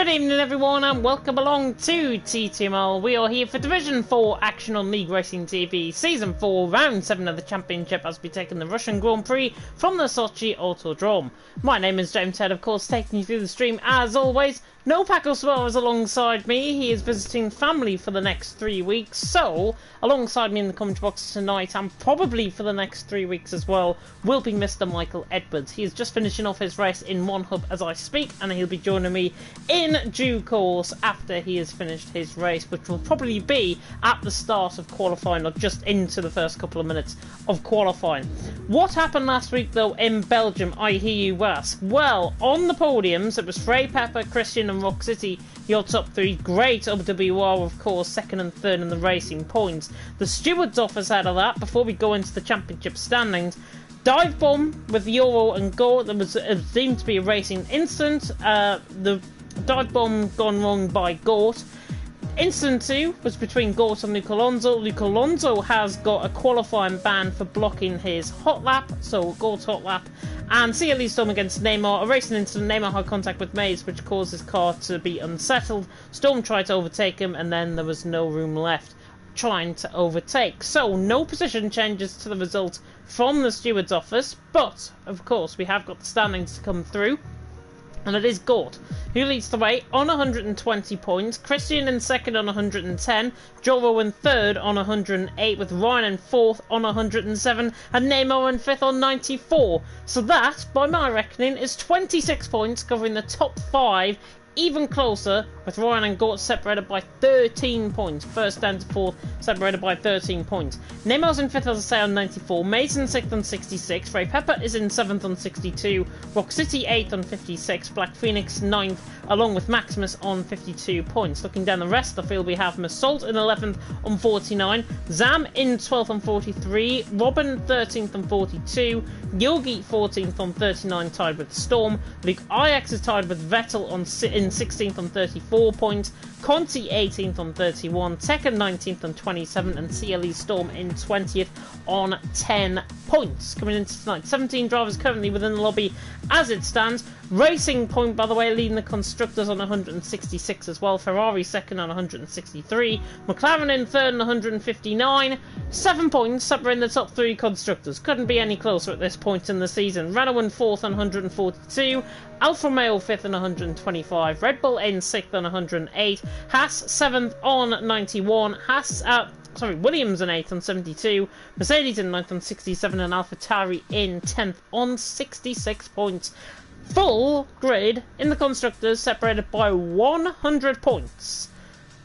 Good evening everyone and welcome along to TTML. We are here for Division 4 action on League Racing TV Season 4 Round 7 of the Championship as we take in the Russian Grand Prix from the Sochi Autodrome. My name is James Head, of course, taking you through the stream as always. No Paco Suarez alongside me. He is visiting family for the next 3 weeks. So, alongside me in the comment box tonight and probably for the next 3 weeks as well will be Mr. Michael Edwards. He is just finishing off his race in One Hub as I speak, and he'll be joining me in due course after he has finished his race, which will probably be at the start of qualifying or just into the first couple of minutes of qualifying. What happened last week though in Belgium, I hear you ask? Well, on the podiums it was Frey Pepper, Christian and Rock City, your top three. Great WR, of course, second and third in the racing points. The stewards office out of that before we go into the championship standings. Dive bomb with Euro and Gort. There was deemed to be a racing incident. The dive bomb gone wrong by Gort. Incident 2 was between Gort and Luke Alonso. Luke Alonso has got a qualifying ban for blocking his hot lap, so Gort's hot lap. And CLE Storm against Neymar, a racing incident. Neymar had contact with Mays, which caused his car to be unsettled. Storm tried to overtake him, and then there was no room left trying to overtake. So, no position changes to the result from the steward's office, but, of course, we have got the standings to come through. And it is Gort who leads the way on 120 points, Christian in second on 110, Joro in third on 108, with Ryan in fourth on 107, and Neymar in fifth on 94. So that, by my reckoning, is 26 points covering the top 5, even closer, with Ryan and Gort separated by 13 points. First down to fourth, separated by 13 points. Neymar's in fifth, as I say, on 94. Mason 6th on 66. Frey Pepper is in 7th on 62. Rock City 8th on 56. Black Phoenix 9th, along with Maximus on 52 points. Looking down the rest of the field, we have Massault in 11th on 49. Zam in 12th on 43. Robin 13th on 42. Yogi 14th on 39, tied with Storm. Luke Ajax is tied with Vettel in 16th on 34 points, Conti 18th on 31, Tekken 19th on 27, and CLE Storm in 20th on 10 points. Coming into tonight, 17 drivers currently within the lobby as it stands. Racing Point, by the way, leading the constructors on 166 as well. Ferrari second on 163. McLaren in third on 159. 7 points separating the top 3 constructors. Couldn't be any closer at this point in the season. Renault in fourth on 142. Alfa Romeo 5th on 125. Red Bull in 6th on 108. Haas 7th on 91. Williams in 8th on 72. Mercedes in 9th on 67. And AlphaTauri in 10th on 66 points. Full grid in the constructors, separated by 100 points.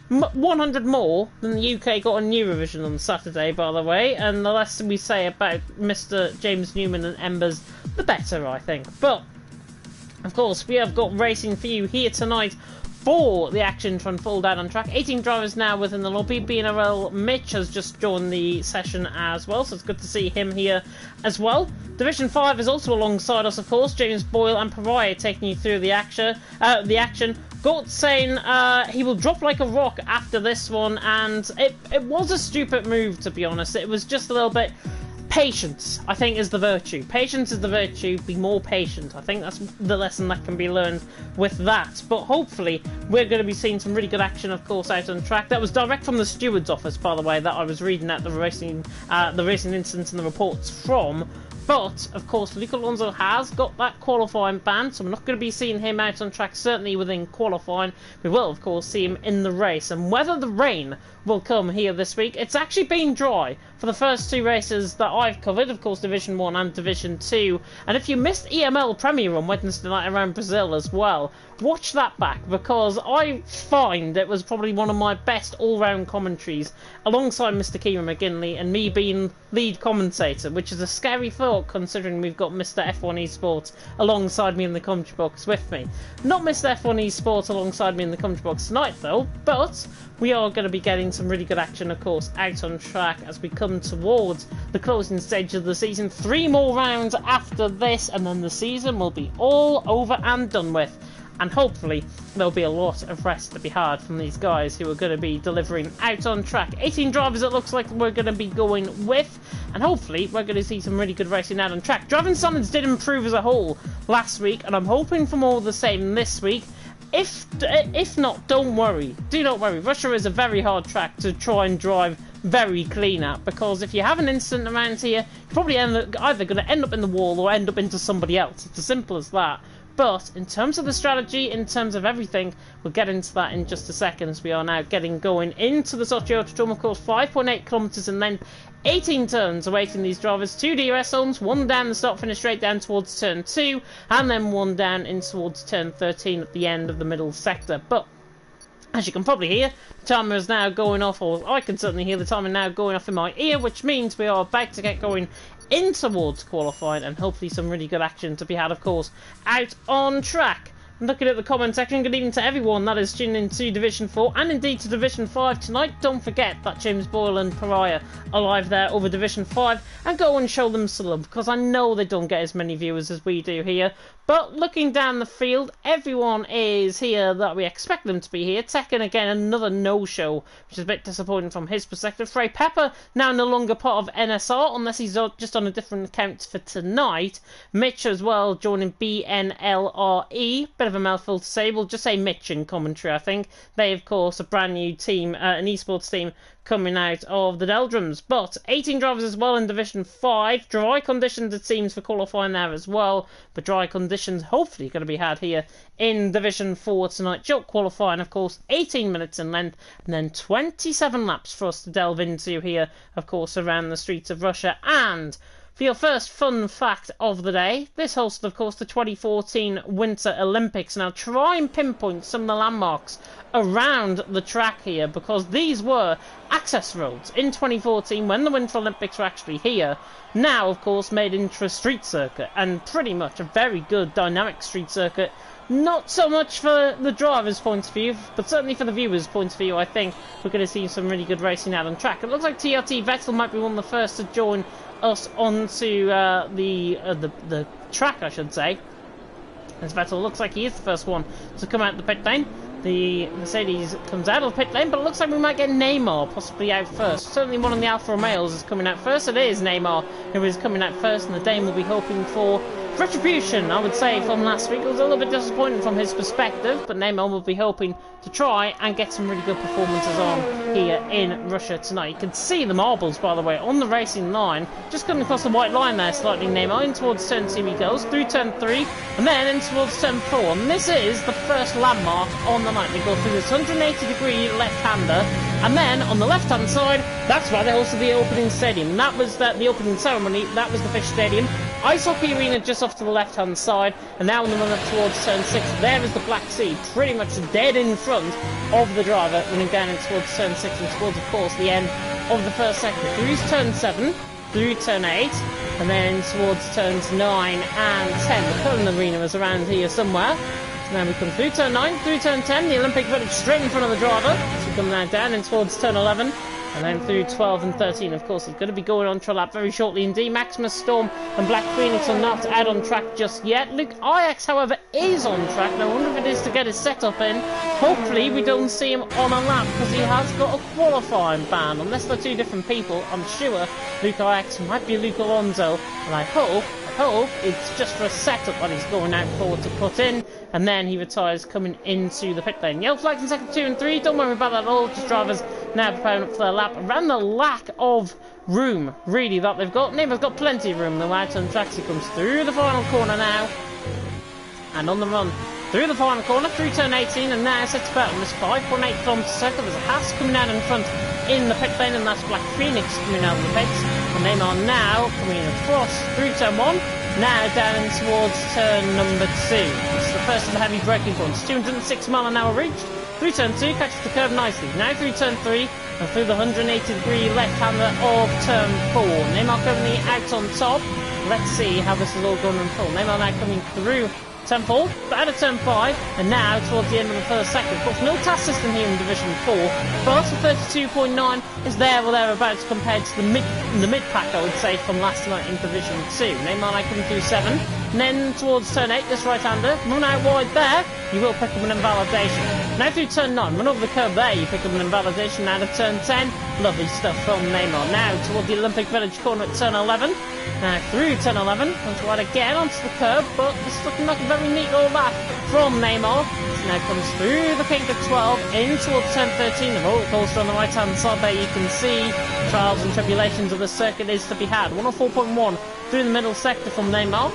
100 more than the UK got on Eurovision on Saturday, by the way. And the less we say about Mr. James Newman and Embers, the better, I think. But, of course, we have got racing for you here tonight for the action to unfold out on track. 18 drivers now within the lobby. BNRL Mitch has just joined the session as well, so it's good to see him here as well. Division 5 is also alongside us, of course. James Boyle and Pariah taking you through the action. Gort saying he will drop like a rock after this one, and it was a stupid move, to be honest. It was just a little bit... Patience, I think, is the virtue. Patience is the virtue. Be more patient. I think that's the lesson that can be learned with that. But hopefully, we're going to be seeing some really good action, of course, out on track. That was direct from the steward's office, by the way, that I was reading at the racing incidents and the reports from. But, of course, Luke Alonso has got that qualifying ban, so we're not going to be seeing him out on track, certainly within qualifying. We will, of course, see him in the race. And whether the rain will come here this week, it's actually been dry for the first 2 races that I've covered, of course, Division 1 and Division 2. And if you missed EML Premier on Wednesday night around Brazil as well, watch that back, because I find it was probably one of my best all-round commentaries, alongside Mr. Kieran McGinley and me being lead commentator, which is a scary thought considering we've got Mr. F1 Esports alongside me in the commentary box with me. Not Mr. F1 Esports alongside me in the commentary box tonight though, but we are going to be getting some really good action, of course, out on track as we come towards the closing stage of the season. 3 more rounds after this, and then the season will be all over and done with. And hopefully there'll be a lot of rest to be had from these guys who are going to be delivering out on track. 18 drivers it looks like we're going to be going with, and hopefully we're going to see some really good racing out on track. Driving standards did improve as a whole last week, and I'm hoping for more of the same this week. If not, don't worry. Do not worry. Russia is a very hard track to try and drive very clean at, because if you have an incident around here, you're probably either going to end up in the wall or end up into somebody else. It's as simple as that. But in terms of the strategy, in terms of everything, we'll get into that in just a second, as we are now getting going into the Sochi Autodrome. Of course, 5.8 kilometres in length, 18 turns awaiting these drivers, 2 DRS zones, 1 down the start finish straight down towards turn 2, and then 1 down in towards turn 13 at the end of the middle sector. But as you can probably hear, the timer is now going off, or I can certainly hear the timer now going off in my ear, which means we are about to get going in towards qualifying, and hopefully some really good action to be had, of course, out on track. Looking at the comment section, good evening to everyone that is tuning into Division 4 and indeed to Division 5 tonight. Don't forget that James Boyle and Pariah are live there over Division 5, and go and show them some love, because I know they don't get as many viewers as we do here. But looking down the field, everyone is here that we expect them to be here. Tekken again, another no-show, which is a bit disappointing from his perspective. Frey Pepper now no longer part of NSR, unless he's just on a different account for tonight. Mitch as well joining BNLRE. Bit of a mouthful to say. We'll just say Mitch in commentary, I think. They, of course, a brand new team, an esports team coming out of the Doldrums. But 18 drivers as well in Division 5. Dry conditions, it seems, for qualifying there as well. But dry conditions hopefully going to be had here in Division 4 tonight. Joke qualifying, of course, 18 minutes in length, and then 27 laps for us to delve into here, of course, around the streets of Russia. And for your first fun fact of the day, this hosted, of course, the 2014 Winter Olympics. Now, try and pinpoint some of the landmarks around the track here, because these were access roads in 2014 when the Winter Olympics were actually here. Now, of course, made into a street circuit, and pretty much a very good dynamic street circuit. Not so much for the driver's point of view, but certainly for the viewer's point of view. I think we're going to see some really good racing out on track. It looks like TRT Vettel might be one of the first to join us onto the track, I should say. As Vettel looks like he is the first one to come out the pit lane. The Mercedes comes out of the pit lane, but it looks like we might get Neymar possibly out first. Certainly one of the Alfa Romeos is coming out first. It is Neymar who is coming out first, and the Dane will be hoping for retribution, I would say, from last week. It was a little bit disappointing from his perspective, but Neymar will be hoping to try and get some really good performances on here in Russia tonight. You can see the marbles, by the way, on the racing line. Just coming across the white line there, slightly Neymar. In towards turn 2 he goes, through turn 3, and then in towards turn 4. And this is the first landmark on the night. They go through this 180-degree left-hander, and then on the left-hand side, that's where they hosted the opening stadium. That was the opening ceremony. That was the Fish Stadium. Ice hockey arena just off to the left-hand side, and now on the run up towards turn 6, there is the Black Sea, pretty much dead in front of the driver, running down in towards turn 6 and towards, of course, the end of the first sector. Through turn 7, through turn 8, and then towards turns 9 and 10. The Cullen Arena is around here somewhere. So now we come through turn 9, through turn 10, the Olympic village straight in front of the driver. So we come now down in towards turn 11. And then through 12 and 13, of course, it's going to be going on to a lap very shortly indeed. Maximus Storm and Black Phoenix are not out on track just yet. Luke Ajax, however, is on track. Now, I wonder if it is to get his setup in. Hopefully, we don't see him on a lap, because he has got a qualifying ban. Unless they're two different people, I'm sure Luke Ajax might be Luke Alonso. And I hope it's just for a setup that he's going out for to put in, and then he retires coming into the pit lane. Yellow flags in sector 2 and 3, don't worry about that at all. Just drivers now preparing up for their lap. Around the lack of room, really, that they've got. Neighbour's got plenty of room. The right turn tracks, he comes through the final corner now, and on the run through the final corner, through turn 18, and now sets about on this 5.8 kilometre circle. There's a Haas coming out in front in the pit lane, and that's Black Phoenix coming out of the pits. And Neymar now coming across through turn 1, now down towards turn number 2. This is the first of the heavy braking points. 206 mile an hour reached. Through turn 2, catches the curve nicely. Now through turn 3, and through the 180-degree left-hander of turn 4. Neymar currently out on top. Let's see how this is all going to unfold. Neymar now coming through turn 4, but out of turn 5, and now towards the end of the first sector. Of course, no task system here in Division 4, but 32.9 is there or thereabouts compared to the mid pack, I would say, from last night in Division 2. Neymar now coming through 7, and then towards turn 8, this right-hander, run out wide there, you will pick up an invalidation. Now through turn 9, run over the curb there, you pick up an invalidation out of turn 10. Lovely stuff from Neymar. Now toward the Olympic Village corner at turn 11. Now through turn 11, onto wide again onto the curb, but this is looking like a very neat little lap from Neymar. So now comes through the pink at 12, in towards turn 13. The roller coaster on the right hand side there, you can see trials and tribulations of the circuit is to be had. 104.1 through the middle sector from Neymar.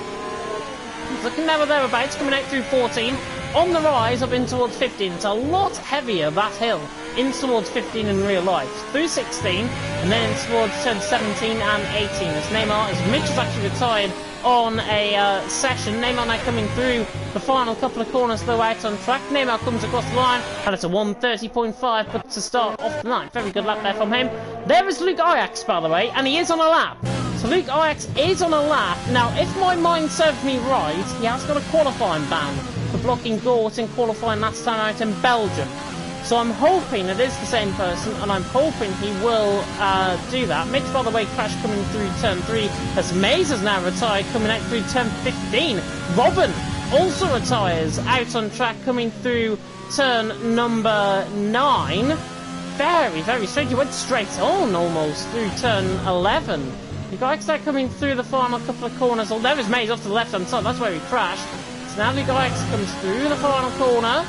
He's looking there or thereabouts, coming out through 14. On the rise, up in towards 15. It's a lot heavier, that hill, in towards 15 in real life. Through 16, and then in towards turn 17 and 18. As Neymar, as Mitch has actually retired on a session. Neymar now coming through the final couple of corners, though, out on track. Neymar comes across the line, and it's a 1:30.5, but to start off the night. Very good lap there from him. There is Luke Ajax, by the way, and he is on a lap. So Luke Ajax is on a lap. Now, if my mind serves me right, he has got a qualifying ban for blocking Gort in qualifying last time out in Belgium. So I'm hoping it is the same person, and I'm hoping he will do that. Mitch, by the way, crashed coming through turn 3, as Mays has now retired, coming out through turn 15. Robin also retires out on track, coming through turn number 9. Very, very strange. He went straight on almost through turn 11. The guy's now coming through the final couple of corners. Oh, there is Mays off to the left-hand side. That's where he crashed. So now the guy comes through the final corner.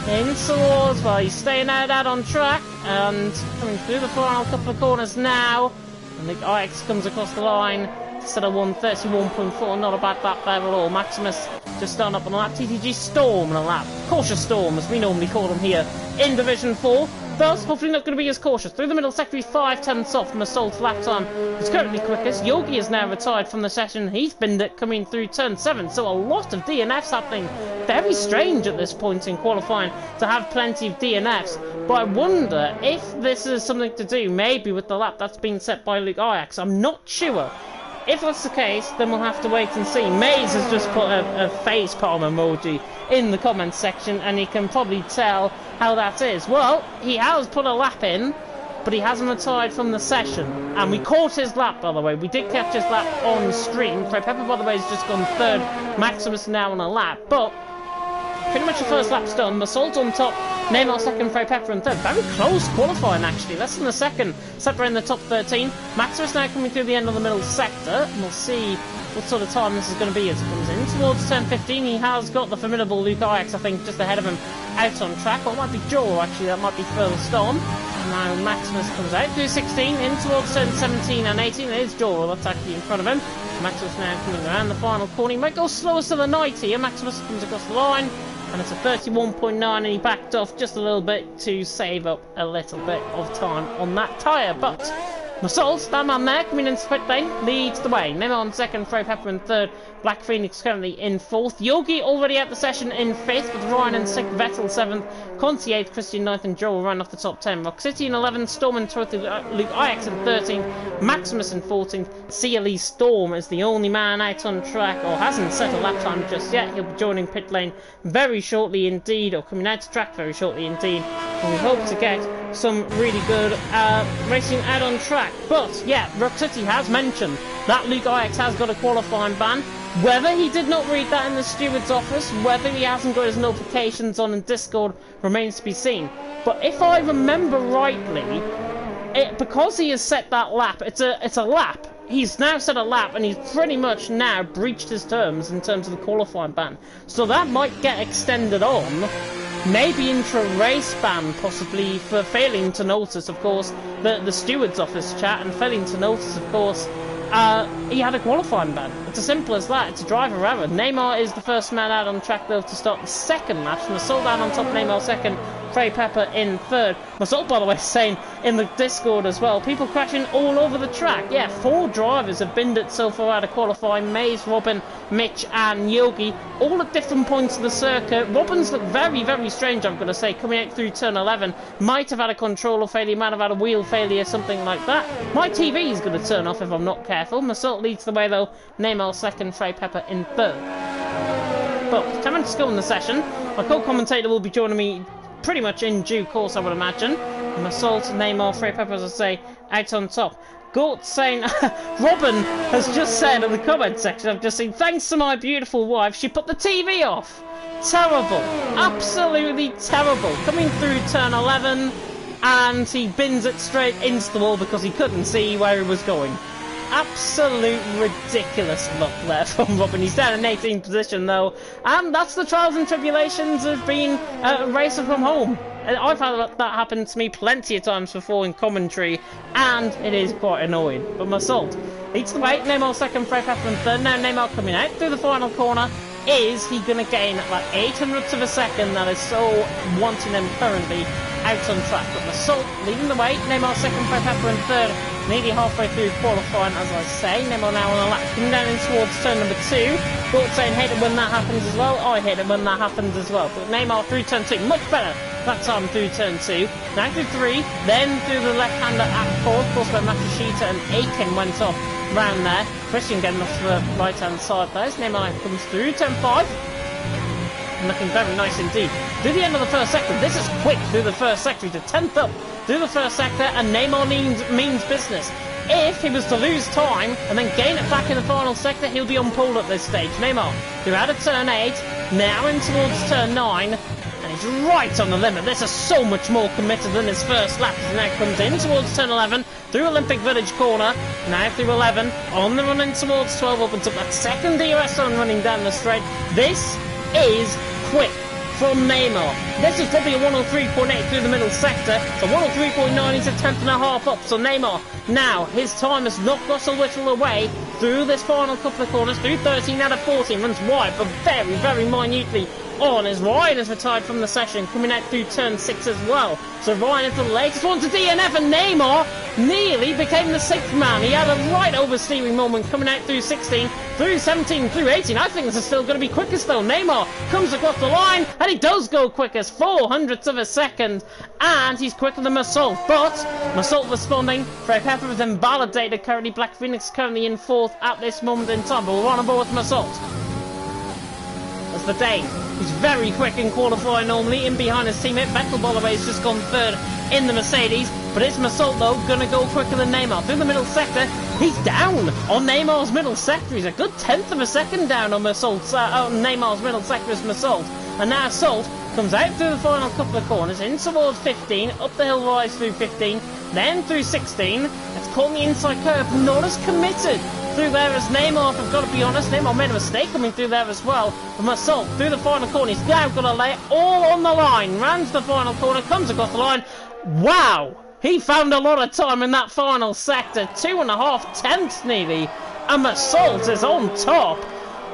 In towards, well, he's staying out on track. And coming through the final couple of corners now. And the Ajax comes across the line. Instead of 1:31.4. Not a bad lap there at all. Maximus just starting up on a lap. TTG Storm on a lap. Cautious Storm, as we normally call them here in Division 4. Thus, hopefully not going to be as cautious. Through the middle sector, 5 tenths off from Assault's lap time. It's currently quickest. Yogi is now retired from the session. He's been coming through turn 7, so a lot of DNFs happening. Very strange at this point in qualifying to have plenty of DNFs. But I wonder if this is something to do maybe with the lap that's been set by Luke Ajax. I'm not sure. If that's the case, then we'll have to wait and see. Mays has just put a face palm emoji in the comments section, and you can probably tell how that is. Well, he has put a lap in, but he hasn't retired from the session. And we caught his lap, by the way. We did catch his lap on stream. Fred Pepper, by the way, has just gone 3rd. Maximus now on a lap. But pretty much the first lap's done. Massault on top, Neymar 2nd, Fred Pepper in 3rd. Very close qualifying, actually. Less than a second. Separate in the top 13. Maximus now coming through the end of the middle sector. And we'll see what sort of time this is going to be as it comes in. Towards turn 15, he has got the formidable Luke Ajax, I think, just ahead of him out on track. Or it might be Joel, actually. That might be furthest on. Now Maximus comes out through 16, in towards turn 17 and 18. It is Joel that's actually in front of him. Maximus now coming around the final corner. He might go slowest to the night here. Maximus comes across the line. And it's a 31.9, and he backed off just a little bit to save up a little bit of time on that tyre. But Massault, that man there, coming into pit lane, leads the way. Neymar on 2nd, Fred Pepper in 3rd, Black Phoenix currently in 4th. Yogi already at the session in 5th, with Ryan in 6th, Vettel 7th, Conti 8th, Christian 9th, and Joel run off the top 10. Rock City in 11th, Storm and Luke Ajax in 13th, Maximus in 14th. CLE Storm is the only man out on track, or hasn't set a lap time just yet. He'll be joining pit lane very shortly indeed, or coming out to track very shortly indeed. And we hope to get some really good racing out on track. But yeah, Rock City has mentioned that Luke Ajax has got a qualifying ban. Whether he did not read that in the steward's office, whether he hasn't got his notifications on in Discord, remains to be seen. But if I remember rightly, because he has set that lap, it's a lap. He's now set a lap, and he's pretty much now breached his terms in terms of the qualifying ban. So that might get extended on. Maybe intra-race ban, possibly, for failing to notice, of course, the steward's office chat, and failing to notice, of course, he had a qualifying ban. It's as simple as that. It's a driver error. Neymar is the first man out on track, though, to start the second lap. And Massault down on top, Neymar 2nd, Fred Pepper in 3rd. Massault, by the way, saying in the Discord as well, people crashing all over the track. Yeah, 4 drivers have binned it so far out of qualifying. Mays, Robin, Mitch and Yogi, all at different points of the circuit. Robin's looked very, very strange, I'm going to say, coming out through turn 11. Might have had a controller failure, might have had a wheel failure, something like that. My TV is going to turn off if I'm not careful. Massault leads the way, though. Neymar 2nd, Fred Pepper in 3rd. But coming to school in the session, my co-commentator will be joining me pretty much in due course, I would imagine. Massault, Neymar, Fred Pepper, as I say, out on top. Gort saying, Robin has just said in the comment section, I've just seen, thanks to my beautiful wife, she put the TV off. Terrible. Absolutely terrible. Coming through turn 11, and he bins it straight into the wall because he couldn't see where he was going. Absolute ridiculous luck there from Robin. He's down in 18th position though, and that's the trials and tribulations of being a racer from home. I've had that happen to me plenty of times before in commentary, and it is quite annoying. But Massault leads the way. Neymar second, Fred Pepper third. Now Neymar coming out through the final corner. Is he going to gain like 800ths of a second? That is so wanting him currently out on track. But Massault leading the way. Neymar second, Fred Pepper third. Nearly halfway through qualifying, as I say. Neymar now on a lap, coming down in towards turn number 2. Gort saying hate it when that happens as well. I hate it when that happens as well. But Neymar through turn 2, much better that time through turn 2. Now through 3, then through the left-hander at 4. Of course, where Matsushita and Aiken went off round there. Christian getting off to the right-hand side there. As Neymar comes through turn 5. Looking very nice indeed. To the end of the first sector, this is quick through the first sector. He's 10th up through the first sector, and Neymar means business. If he was to lose time and then gain it back in the final sector, he'll be on pole at this stage. Neymar, through out of turn 8, now in towards turn 9, and he's right on the limit. This is so much more committed than his first lap. He now comes in towards turn 11, through Olympic Village corner, now through 11, on the run in towards 12, opens up that second DRS run running down the straight. This is quick from Neymar. This is probably a 103.8 through the middle sector, so 103.9 is a 10th and a half up. So Neymar, now his time has not got a little away through this final couple of corners, through 13 out of 14, runs wide, but very, very minutely on as Ryan is retired from the session, coming out through turn 6 as well. So Ryan into the latest one to DNF, and Neymar nearly became the 6th man. He had a right oversteering moment coming out through 16, through 17, through 18. I think this is still going to be quickest though. Neymar comes across the line, and he does go quickest, 400ths of a second, and he's quicker than Massault. But Massault responding, Fred Pepper is invalidated currently. Black Phoenix currently in 4th at this moment in time, but we're on board with Massault. That's the Dane. He's very quick in qualifying normally, in behind his teammate. Vettel, by the way, has just gone 3rd in the Mercedes. But it's Massault, though, going to go quicker than Neymar. Through the middle sector, he's down on Neymar's middle sector. He's a good 10th of a second down on Neymar's middle sector as Massault. And now Salt comes out through the final couple of corners, in towards 15, up the hill rise through 15, then through 16. It's caught the inside curve, not as committed through there as Neymar, if I've got to be honest. Neymar made a mistake coming through there as well. But Massault through the final corner, he's now got to lay it all on the line. Ran to the final corner, comes across the line. Wow! He found a lot of time in that final sector, 2.5 tenths nearly, and Massault is on top.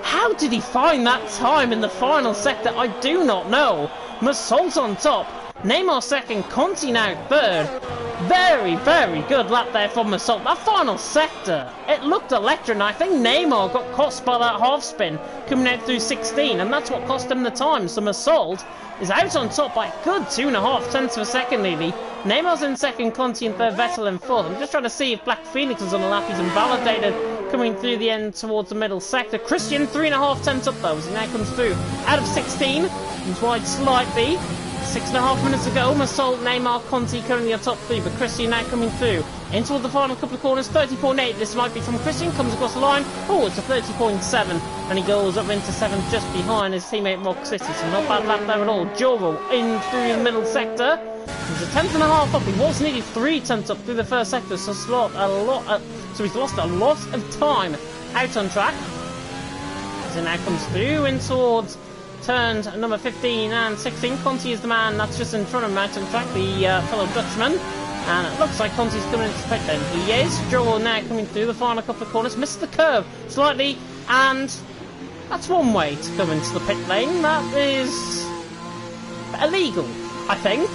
How did he find that time in the final sector? I do not know. Massault on top, Neymar second, Conti now 3rd. Very, very good lap there from Massault. That final sector, it looked electric, and I think Neymar got cost by that half spin coming out through 16, and that's what cost him the time. So Massault is out on top by a good 2.5 tenths of a second nearly. Neymar's in second, Conti in 3rd, Vettel in 4th. I'm just trying to see if Black Phoenix is on the lap. He's invalidated coming through the end towards the middle sector. Christian 3.5 tenths up though as he now comes through out of 16. He's wide slightly. 6.5 minutes ago, Massault, Neymar, Conti currently on top 3, but Christian now coming through in toward the final couple of corners. 30.8, this might be from Christian, comes across the line. Oh, it's a 30.7, and he goes up into 7th just behind his teammate Rock City, so not bad lap there at all. Joro in through the middle sector. He's a 10th and a half up. He was nearly 3 tenths up through the first sector, so he's lost a lot of time out on track. As he now comes through in towards turns number 15 and 16. Conti is the man that's just in front of him out on track, the fellow Dutchman. And it looks like Conti's coming into the pit lane. He is. Joel now coming through the final couple of corners. Missed the curve slightly, and that's one way to come into the pit lane. That is illegal, I think.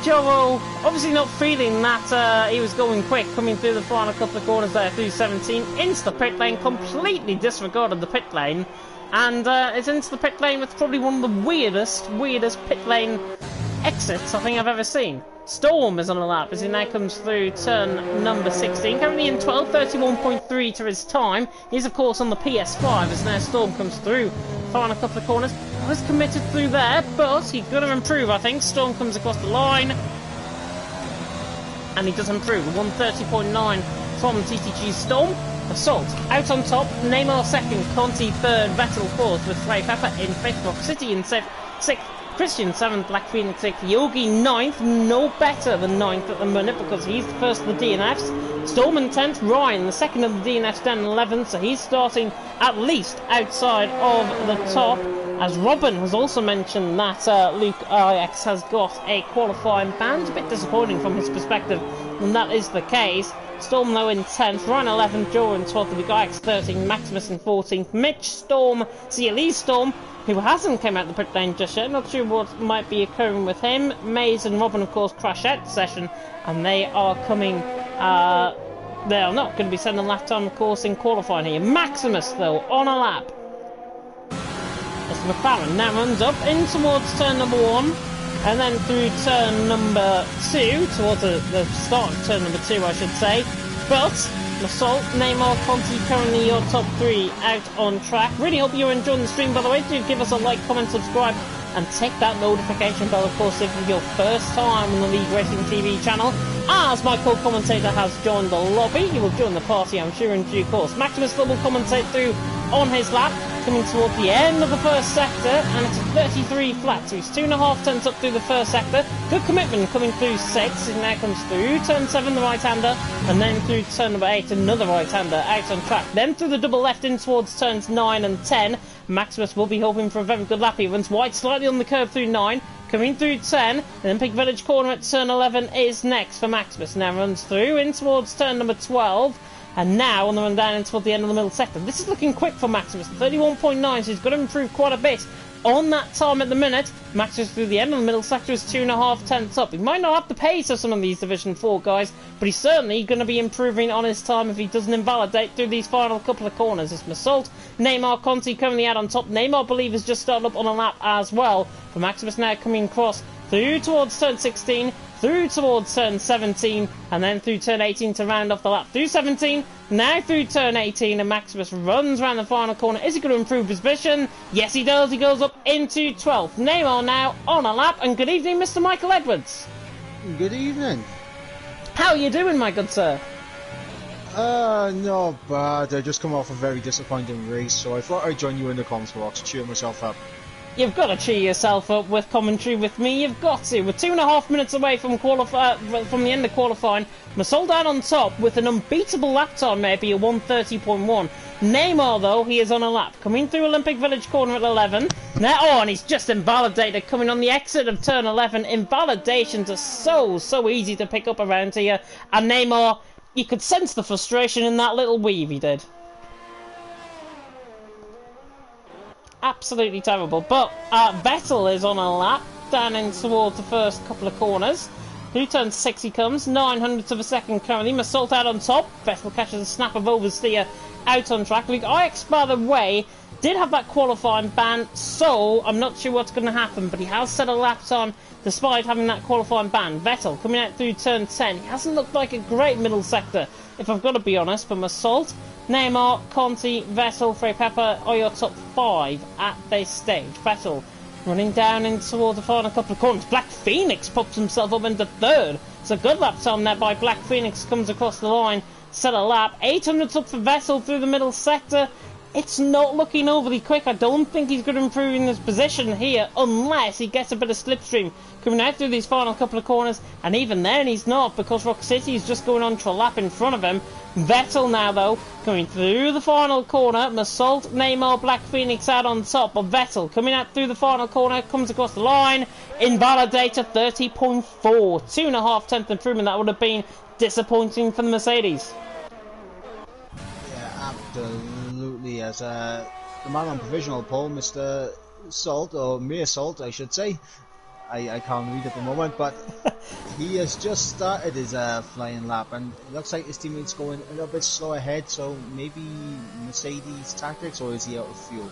Joel obviously not feeling that he was going quick coming through the final couple of corners there through 17. Into the pit lane, completely disregarded the pit lane. And it's into the pit lane with probably one of the weirdest pit lane exits I think I've ever seen. Storm is on the lap as he now comes through turn number 16. Currently in 12, 31.3 to his time. He's of course on the PS5 as now Storm comes through. Final couple of corners. Was committed through there, but he's going to improve I think. Storm comes across the line. And he does improve. 130.9 from TTG Storm. Assault out on top, Neymar second, Conti third, Vettel fourth with Frey Pepper in fifth, Rock City in sixth, Christian 7th, Black Phoenix 6th, Yogi 9th, no better than 9th at the minute because he's the first of the DNFs. Storm in 10th, Ryan the second of the DNFs down 11th, so he's starting at least outside of the top. As Robin has also mentioned that Luke IX has got a qualifying ban. It's a bit disappointing from his perspective when that is the case. Storm though in 10th, Ryan 11th, Joe in 12th, Luke IX 13th, Maximus in 14th, Mitch Storm, CLE Storm, who hasn't come out the pit lane just yet. Not sure what might be occurring with him. Maze and Robin, of course, crash out the session, and they are coming. They are not going to be sending a lap time, of course, in qualifying here. Maximus, though, on a lap. As McLaren now runs up in towards turn number 1, and then through turn number 2, towards the start of turn number 2, I should say. But Assault, Neymar, Conti, currently your top 3 out on track. Really hope you're enjoying the stream, by the way. Do give us a like, comment, subscribe, and tick that notification bell, of course, if it's your first time on the League Racing TV channel. As my co-commentator has joined the lobby, he will join the party, I'm sure, in due course. Maximus will commentate through on his lap, coming towards the end of the first sector, and it's a 33 flat, so he's 2.5 turns up through the first sector. Good commitment coming through 6, he now comes through turn 7, the right-hander, and then through turn number 8, another right-hander out on track. Then through the double left in towards turns 9 and 10, Maximus will be hoping for a very good lap. He runs wide slightly on the curve through 9, coming through 10, and then Pig Village corner at turn 11 is next for Maximus. Now runs through in towards turn number 12, and now on the run down in towards the end of the middle sector. This is looking quick for Maximus, 31.9, so he's got to improve quite a bit on that time at the minute. Maximus through the end of the middle sector is 2.5 tenths up. He might not have the pace of some of these Division 4 guys, but he's certainly going to be improving on his time if he doesn't invalidate through these final couple of corners. It's Massault, Neymar, Conti currently out on top. Neymar, I believe, has just started up on a lap as well. For Maximus now coming across through towards turn 16, through towards turn 17, and then through turn 18 to round off the lap. Through 17, now through turn 18, and Maximus runs around the final corner. Is he going to improve his position? Yes, he does. He goes up into 12th. Neymar now on a lap, and good evening, Mr. Michael Edwards. Good evening. How are you doing, my good sir? Not bad. I just come off a very disappointing race, so I thought I'd join you in the comms box, cheer myself up. You've got to cheer yourself up with commentary with me. You've got to. We're 2.5 minutes away from the end of qualifying. Masol down on top with an unbeatable lap time, maybe a 1:30.1. Neymar, though, he is on a lap. Coming through Olympic Village corner at 11. Now, and he's just invalidated coming on the exit of turn 11. Invalidations are so easy to pick up around here. And Neymar, you could sense the frustration in that little weave he did. Absolutely terrible. But Vettel is on a lap down in towards the first couple of corners. Through turn 6 he comes, 900ths of a second currently. Massault out on top. Vettel catches a snap of oversteer out on track. Luke IX, by the way, did have that qualifying ban, so I'm not sure what's going to happen, but he has set a lap time despite having that qualifying ban. Vettel coming out through turn 10. He hasn't looked like a great middle sector, if I've got to be honest, but Massault, Neymar, Conti, Vettel, Frey Pepper are your top 5 at this stage. Vettel running down in towards the final couple of corners. Black Phoenix pops himself up into 3rd. It's a good lap time there by Black Phoenix, comes across the line, set a lap. 800s up for Vettel through the middle sector. It's not looking overly quick. I don't think he's going to improve in his position here unless he gets a bit of slipstream coming out through these final couple of corners, and even then he's not, because Rock City is just going on to a lap in front of him. Vettel now, though, coming through the final corner. Massault, Neymar, Black Phoenix out on top, but Vettel coming out through the final corner, comes across the line, invalidator 30.4, 2.5 tenth improvement. That would have been disappointing for the Mercedes. Yeah, absolutely. As the man on provisional pole, Mr. Salt, or Mere Salt, I should say. I can't read at the moment, but he has just started his flying lap, and it looks like his teammates going a little bit slow ahead, so maybe Mercedes tactics, or is he out of fuel?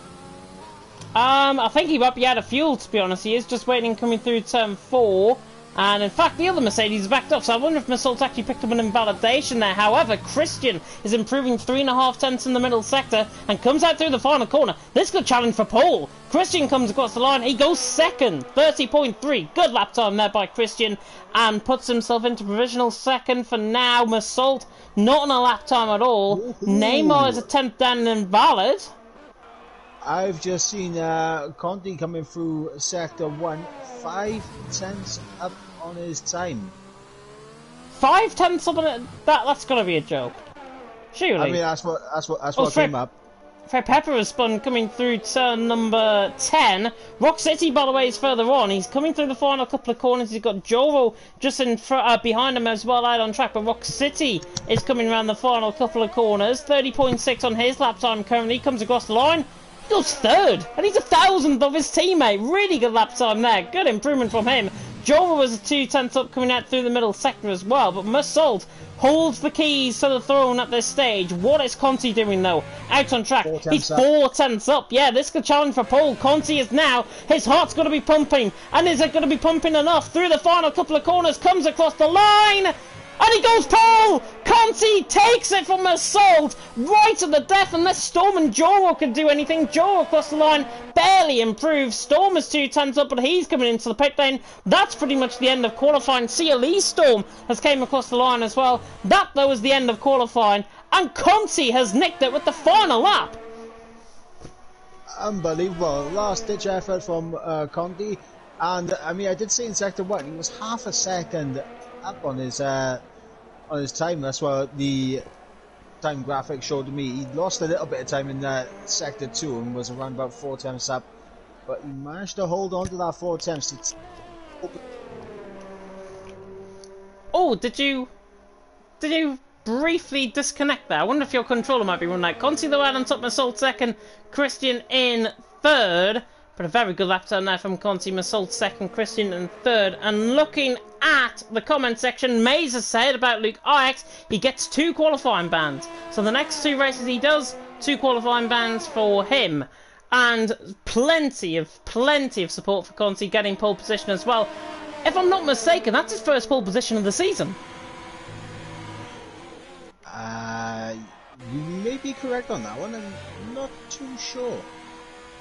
I think he might be out of fuel, to be honest. He is just waiting coming through turn 4. And in fact, the other Mercedes backed up, so I wonder if Massault actually picked up an invalidation there. However, Christian is improving 3.5 tenths in the middle sector and comes out through the final corner. This could challenge for pole. Christian comes across the line. He goes second, 30.3. Good lap time there by Christian and puts himself into provisional second for now. Massault not on a lap time at all. Ooh. Neymar is a 10th down and invalid. I've just seen Conti coming through sector 1, 5 tenths up on his time. 5 tenths up on it? That's got to be a joke. Surely. I mean, that's what came up. Fred Pepper has spun coming through turn number 10. Rock City, by the way, is further on. He's coming through the final couple of corners. He's got Joro just in front, behind him as well, out on track. But Rock City is coming around the final couple of corners. 30.6 on his lap time currently. He comes across the line. He goes third, and he's 1,000th of his teammate. Really good lap time there. Good improvement from him. Jova was a 2 tenths up coming out through the middle sector as well, but Massault holds the keys to the throne at this stage. What is Conti doing though? Out on track. He's 4 tenths up. Yeah, this could challenge for pole. Conti is now, his heart's going to be pumping. And is it going to be pumping enough? Through the final couple of corners, comes across the line. And he goes pole! Conti takes it from Massault right to the death unless Storm and Joro can do anything. Joro across the line barely improves. Storm is 2 tenths up, but he's coming into the pit lane. That's pretty much the end of qualifying. CLE Storm has came across the line as well. That, though, is the end of qualifying. And Conti has nicked it with the final lap. Unbelievable. Last-ditch effort from Conti. And, I mean, I did see in Sector 1, he was half a second up on his time. That's what the time graphic showed me. He lost a little bit of time in Sector 2 and was around about 4 tenths up. But he managed to hold on to that 4 tenths. Oh, did you briefly disconnect there? I wonder if your controller might be running out. Conti though out on top, Massault second, Christian in third. But a very good lap time there from Conti. Massault second, Christian in third. And looking at the comment section, Mays has said about Luke Ix, he gets 2 qualifying bans. So the next 2 races he does, 2 qualifying bans for him. And plenty of support for Conti getting pole position as well. If I'm not mistaken, that's his first pole position of the season. You may be correct on that one. I'm not too sure.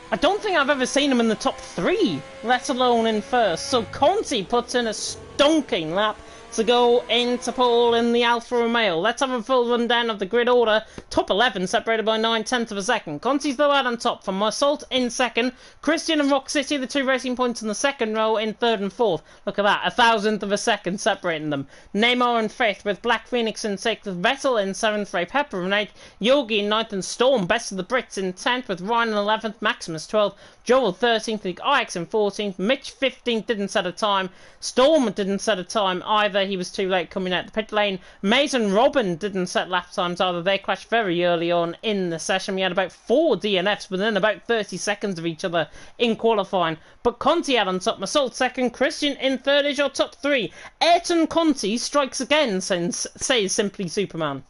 I don't think I've ever seen him in the top 3, let alone in first. So Conti puts in a stonking lap to go into pole in the Alfa Romeo. Let's have a full rundown of the grid order. Top 11 separated by 9 tenths of a second. Conti's though out on top from Massault in second. Christian and Rock City, the 2 racing points in the second row, in third and fourth. Look at that, 1,000th of a second separating them. Neymar in fifth with Black Phoenix in sixth, Vettel in seventh, Ray Pepper in eighth, Yogi in ninth, and Storm, best of the Brits, in 10th with Ryan in 11th, Maximus 12th, Joel 13th, Luke Ix in 14th, Mitch 15th, didn't set a time. Storm didn't set a time either, he was too late coming out the pit lane. Mays and Robin didn't set lap times either, they crashed very early on in the session. We had about 4 DNFs within about 30 seconds of each other in qualifying. But Conti out on top, Massault second, Christian in third is your top 3. Ayrton Conti strikes again, says Simply Superman.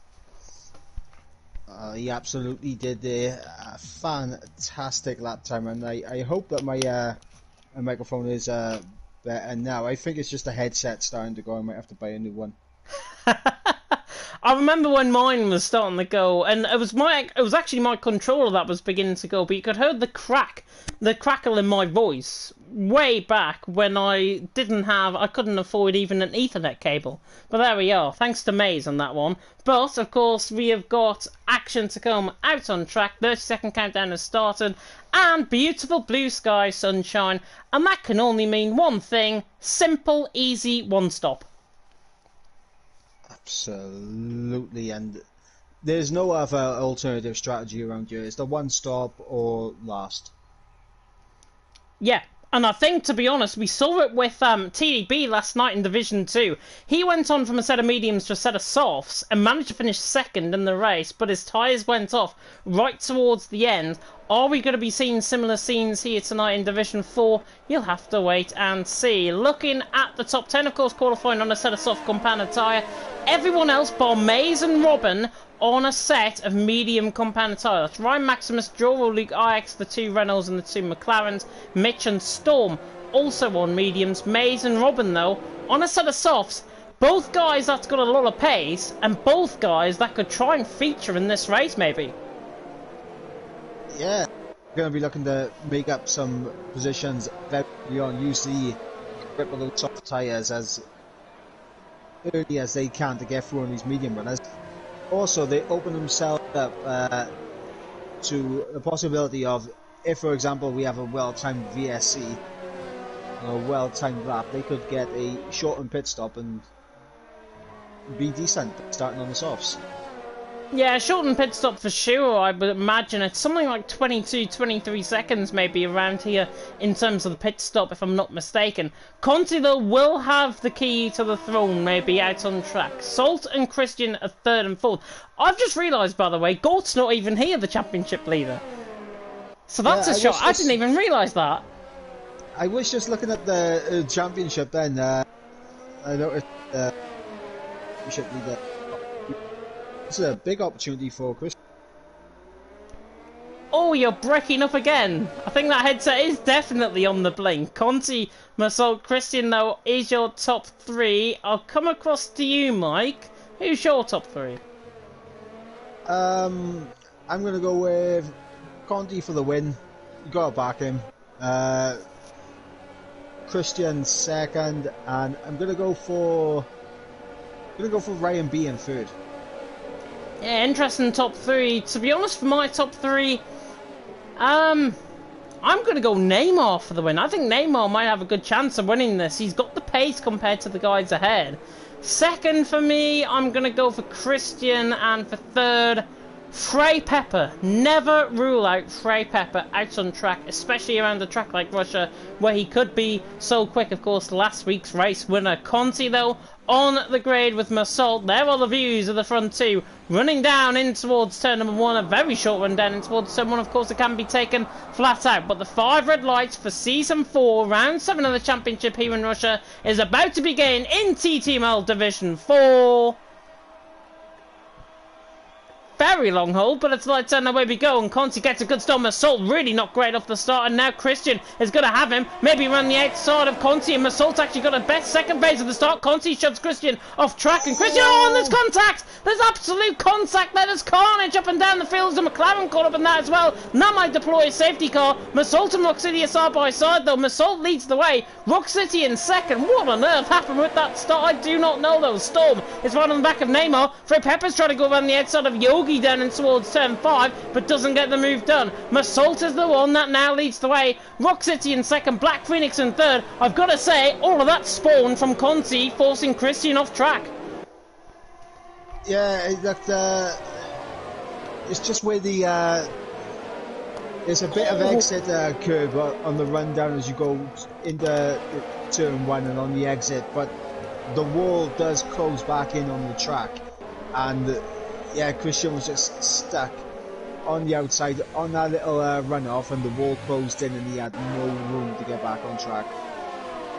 He absolutely did a fantastic lap time, and I hope that my microphone is better now. I think it's just a headset starting to go. I might have to buy a new one. I remember when mine was starting to go, and it was actually my controller that was beginning to go, but you could hear the crackle in my voice way back when I couldn't afford even an Ethernet cable. But there we are, thanks to Maze on that one. But, of course, we have got action to come out on track. 30-second countdown has started, and beautiful blue sky, sunshine, and that can only mean one thing: simple, easy, one-stop. Absolutely, and there's no other alternative strategy around here. It's the one stop or last. Yeah, and I think, to be honest, we saw it with TDB last night in Division 2. He went on from a set of mediums to a set of softs and managed to finish second in the race, but his tyres went off right towards the end. Are we going to be seeing similar scenes here tonight in Division 4? You'll have to wait and see. Looking at the top 10, of course, qualifying on a set of soft compounded tyre. Everyone else, bar Mays and Robin, on a set of medium compounded tyre. That's Ryan Maximus, Joro, Luke Ix, the 2 Renaults and the 2 McLarens, Mitch and Storm, also on mediums. Mays and Robin, though, on a set of softs. Both guys that's got a lot of pace, and both guys that could try and feature in this race, maybe. Yeah, going to be looking to make up some positions very early on. Use the grip of those soft tyres as early as they can to get through on these medium runners. Also, they open themselves up to the possibility of, if for example we have a well-timed VSC or a well-timed lap, they could get a shortened pit stop and be decent starting on the softs. Yeah, shortened pit stop for sure. I would imagine it's something like 22-23 seconds maybe around here in terms of the pit stop, if I'm not mistaken. Conti, though, will have the key to the throne maybe out on track. Salt and Christian are third and fourth. I've just realised, by the way, Gort's not even here, the championship leader. So that's a shot. I didn't even realise that. I was just looking at the championship then. I noticed championship leader. This is a big opportunity for Chris. Oh, you're breaking up again. I think that headset is definitely on the blink. Conti, Masol, Christian, though, is your top three. I'll come across to you, Mike. Who's your top three? I'm going to go with Conti for the win. You got to back him. Christian second, and I'm going to go for Ryan B in third. Yeah, interesting top three. To be honest, for my top three, I'm going to go Neymar for the win. I think Neymar might have a good chance of winning this. He's got the pace compared to the guys ahead. Second for me, I'm going to go for Christian, and for third, Frey Pepper. Never rule out Frey Pepper out on track, especially around a track like Russia, where he could be so quick. Of course, last week's race winner. Conti, though, on the grade with Massault. There are the views of the front two, running down in towards turn number one. A very short run down in towards turn one. Of course, it can be taken flat out, but the 5 red lights for season 4, round 7 of the championship here in Russia is about to begin in TTML Division 4. Very long hold, but it's lights and away we go, and Conti gets a good start. Massault really not great off the start, and now Christian is going to have him, maybe around the outside of Conti, and Massault actually got a best second phase of the start. Conti shoves Christian off track, and Christian, oh, and there's contact! There's absolute contact there, there's carnage up and down the fields, and McLaren caught up in that as well. Now might deploy a safety car. Massault and Rock City are side by side, though. Massault leads the way, Rock City in second. What on earth happened with that start? I do not know, though. Storm is right on the back of Neymar. Frey Pepper's trying to go around the outside of Yogi down in towards turn 5, but doesn't get the move done. Massault is the one that now leads the way. Rock City in second, Black Phoenix in third. I've got to say, all of that spawned from Conti, forcing Christian off track. Yeah, that it's just where the there's a bit of exit curve on the run down as you go into turn 1 and on the exit, but the wall does close back in on the track, and yeah, Christian was just stuck on the outside on that little runoff, and the wall closed in and he had no room to get back on track.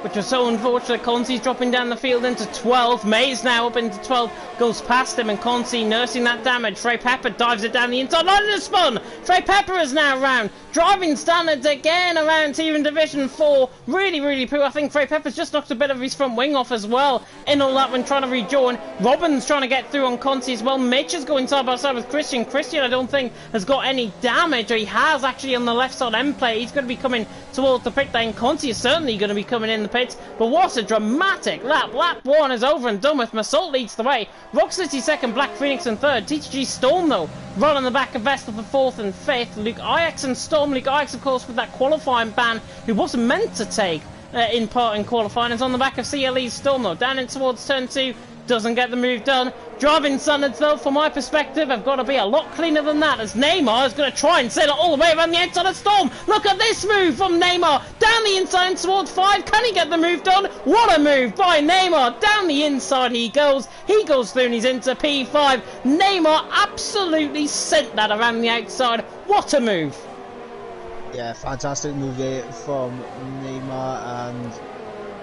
Which was so unfortunate. Conti's dropping down the field into 12. Mays now up into 12. Goes past him, and Conti nursing that damage. Frey Pepper dives it down the inside line of the spun. Frey Pepper is now round. Driving standards again around here in Division 4. Really, really poor. I think Frey Pepper's just knocked a bit of his front wing off as well in all that when trying to rejoin. Robin's trying to get through on Conti as well. Mitch is going side by side with Christian. Christian, I don't think, has got any damage, or he has actually on the left side end play. He's going to be coming towards the pit lane. Conti is certainly going to be coming in the pits, but what a dramatic lap. Lap 1 is over and done with. Massault leads the way. Rock City second, Black Phoenix in third. TTG Storm, though, right on the back of Vestal for 4th and 5th. Luke Ajax and Storm. Luke Ajax, of course, with that qualifying ban, who wasn't meant to take in part in qualifying, is on the back of CLE's Storm, though. Down in towards turn 2. Doesn't get the move done. Driving standards, though, from my perspective, have got to be a lot cleaner than that, as Neymar is going to try and sail it all the way around the outside of Storm. Look at this move from Neymar. Down the inside towards 5. Can he get the move done? What a move by Neymar. Down the inside he goes. He goes through and he's into P5. Neymar absolutely sent that around the outside. What a move. Yeah, fantastic move there from Neymar, and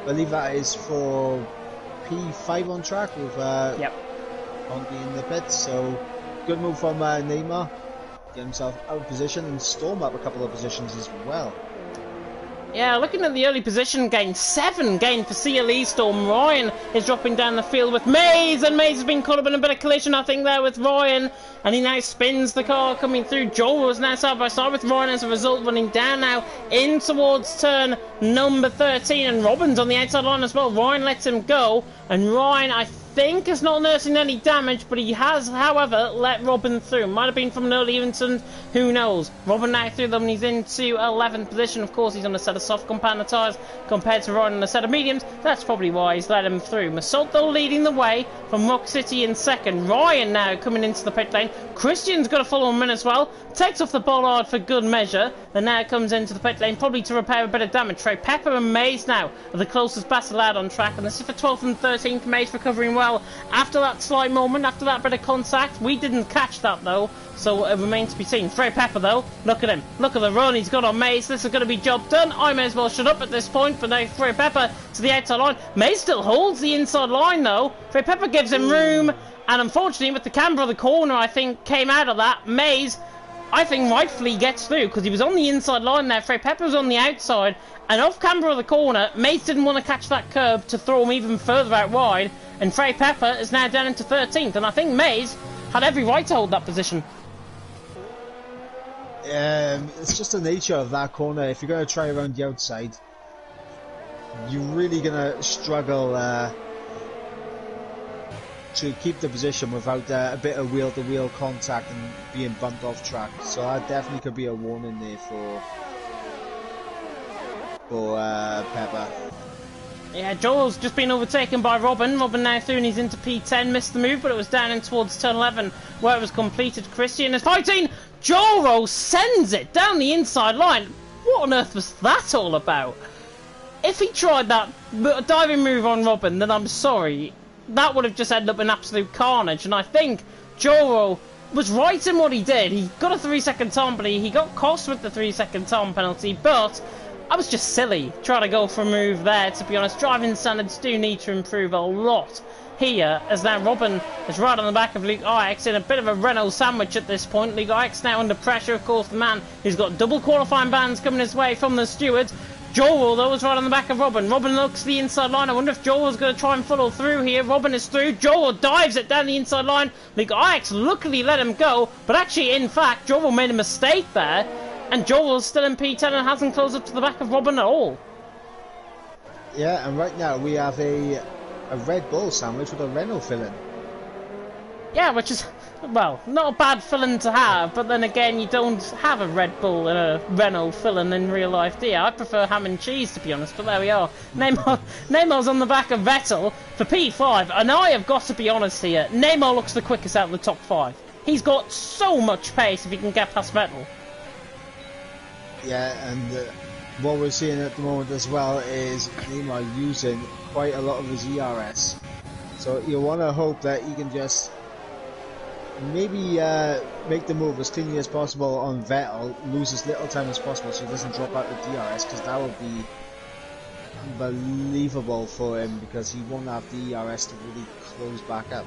I believe that is for P5 on track with Conti in the pits. So good move from Neymar, get himself out of position, and Storm up a couple of positions as well. Yeah, looking at the early position gain, 7 gained for CLE Storm. Ryan is dropping down the field with Maze, and Maze has been caught up in a bit of collision, I think, there with Ryan, and he now spins the car coming through. Joel is now side by side with Ryan as a result, running down now in towards turn number 13, and Robin's on the outside line as well. Ryan lets him go, and Ryan, I think, is not nursing any damage, but he has, however, let Robin through. Might have been from an early incident, who knows. Robin now through them, and he's into 11th position. Of course, he's on a set of soft compound tyres compared to Ryan on a set of mediums. That's probably why he's let him through. Massault, though, leading the way from Rock City in second. Ryan now coming into the pit lane. Christian's got to follow him in as well. Takes off the bollard for good measure, and now comes into the pit lane, probably to repair a bit of damage. Trey Pepper and Maze now are the closest battle out on track, and this is for 12th and 13th. Maze recovering well after that slight moment, after that bit of contact. We didn't catch that though, so it remains to be seen. Trey Pepper though, look at him, look at the run he's got on Maze. This is going to be job done. I may as well shut up at this point, but now Trey Pepper to the outside line. Maze still holds the inside line though. Trey Pepper gives him room, and unfortunately with the camber of the corner, I think, came out of that. Maze, I think, rightfully gets through because he was on the inside line there. Trey Pepper was on the outside, and off camber of the corner, Maze didn't want to catch that curb to throw him even further out wide, and Trey Pepper is now down into 13th, and I think Maze had every right to hold that position. It's just the nature of that corner. If you're going to try around the outside, you're really going to struggle to keep the position without a bit of wheel-to-wheel contact and being bumped off track. So that definitely could be a warning there for Pepper. Yeah, Joel's just been overtaken by Robin. Robin now through and he's into P10. Missed the move, but it was down in towards turn 11 where it was completed. Christian is fighting. Joel sends it down the inside line. What on earth was that all about? If he tried that diving move on Robin, then I'm sorry. That would have just ended up in absolute carnage. And I think Joel was right in what he did. He got a 3-second time penalty. He got cost with the 3-second time penalty, but I was just silly trying to go for a move there, to be honest. Driving standards do need to improve a lot here, as now Robin is right on the back of Luke Ix in a bit of a Renault sandwich at this point. Luke Ix now under pressure, of course, the man who's got double qualifying bans coming his way from the stewards. Joel, though, is right on the back of Robin. Robin looks the inside line. I wonder if Joel's going to try and follow through here. Robin is through. Joel dives it down the inside line. Luke Ix luckily let him go, but actually, in fact, Joel made a mistake there. And Joel's still in P10 and hasn't closed up to the back of Robin at all. Yeah, and right now we have a Red Bull sandwich with a Renault filling. Yeah, which is, well, not a bad filling to have, but then again, you don't have a Red Bull and a Renault filling in real life, do you? I prefer ham and cheese, to be honest, but there we are. Neymar's on the back of Vettel for P5, and I have got to be honest here, Neymar looks the quickest out of the top 5. He's got so much pace if he can get past Vettel. Yeah, and what we're seeing at the moment as well is Neymar using quite a lot of his ERS. So you want to hope that he can just maybe make the move as cleanly as possible on Vettel, lose as little time as possible so he doesn't drop out the DRS, because that would be unbelievable for him, because he won't have the ERS to really close back up.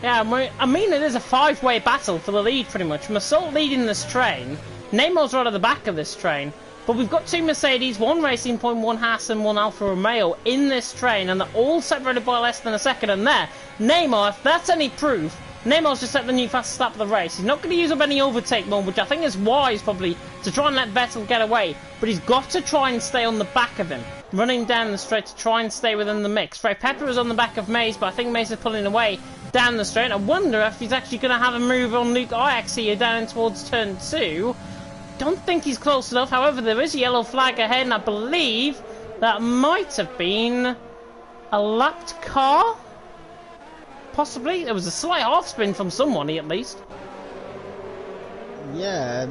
Yeah, I mean, it is a 5-way battle for the lead, pretty much. Massault leading this train. Neymar's right at the back of this train. But we've got 2 Mercedes, 1 Racing Point, 1 Haas and 1 Alfa Romeo in this train. And they're all separated by less than a second. And there, Neymar, if that's any proof, Neymar's just set the new fastest lap of the race. He's not going to use up any overtake mode, which I think is wise, probably, to try and let Vettel get away. But he's got to try and stay on the back of him, running down the straight to try and stay within the mix. Trey Pepper is on the back of Maze, but I think Maze is pulling away down the straight. I wonder if he's actually going to have a move on Luke Ix here down towards turn 2. Don't think he's close enough. However, there is a yellow flag ahead, and I believe that might have been a lapped car. Possibly. There was a slight half spin from someone, at least. Yeah,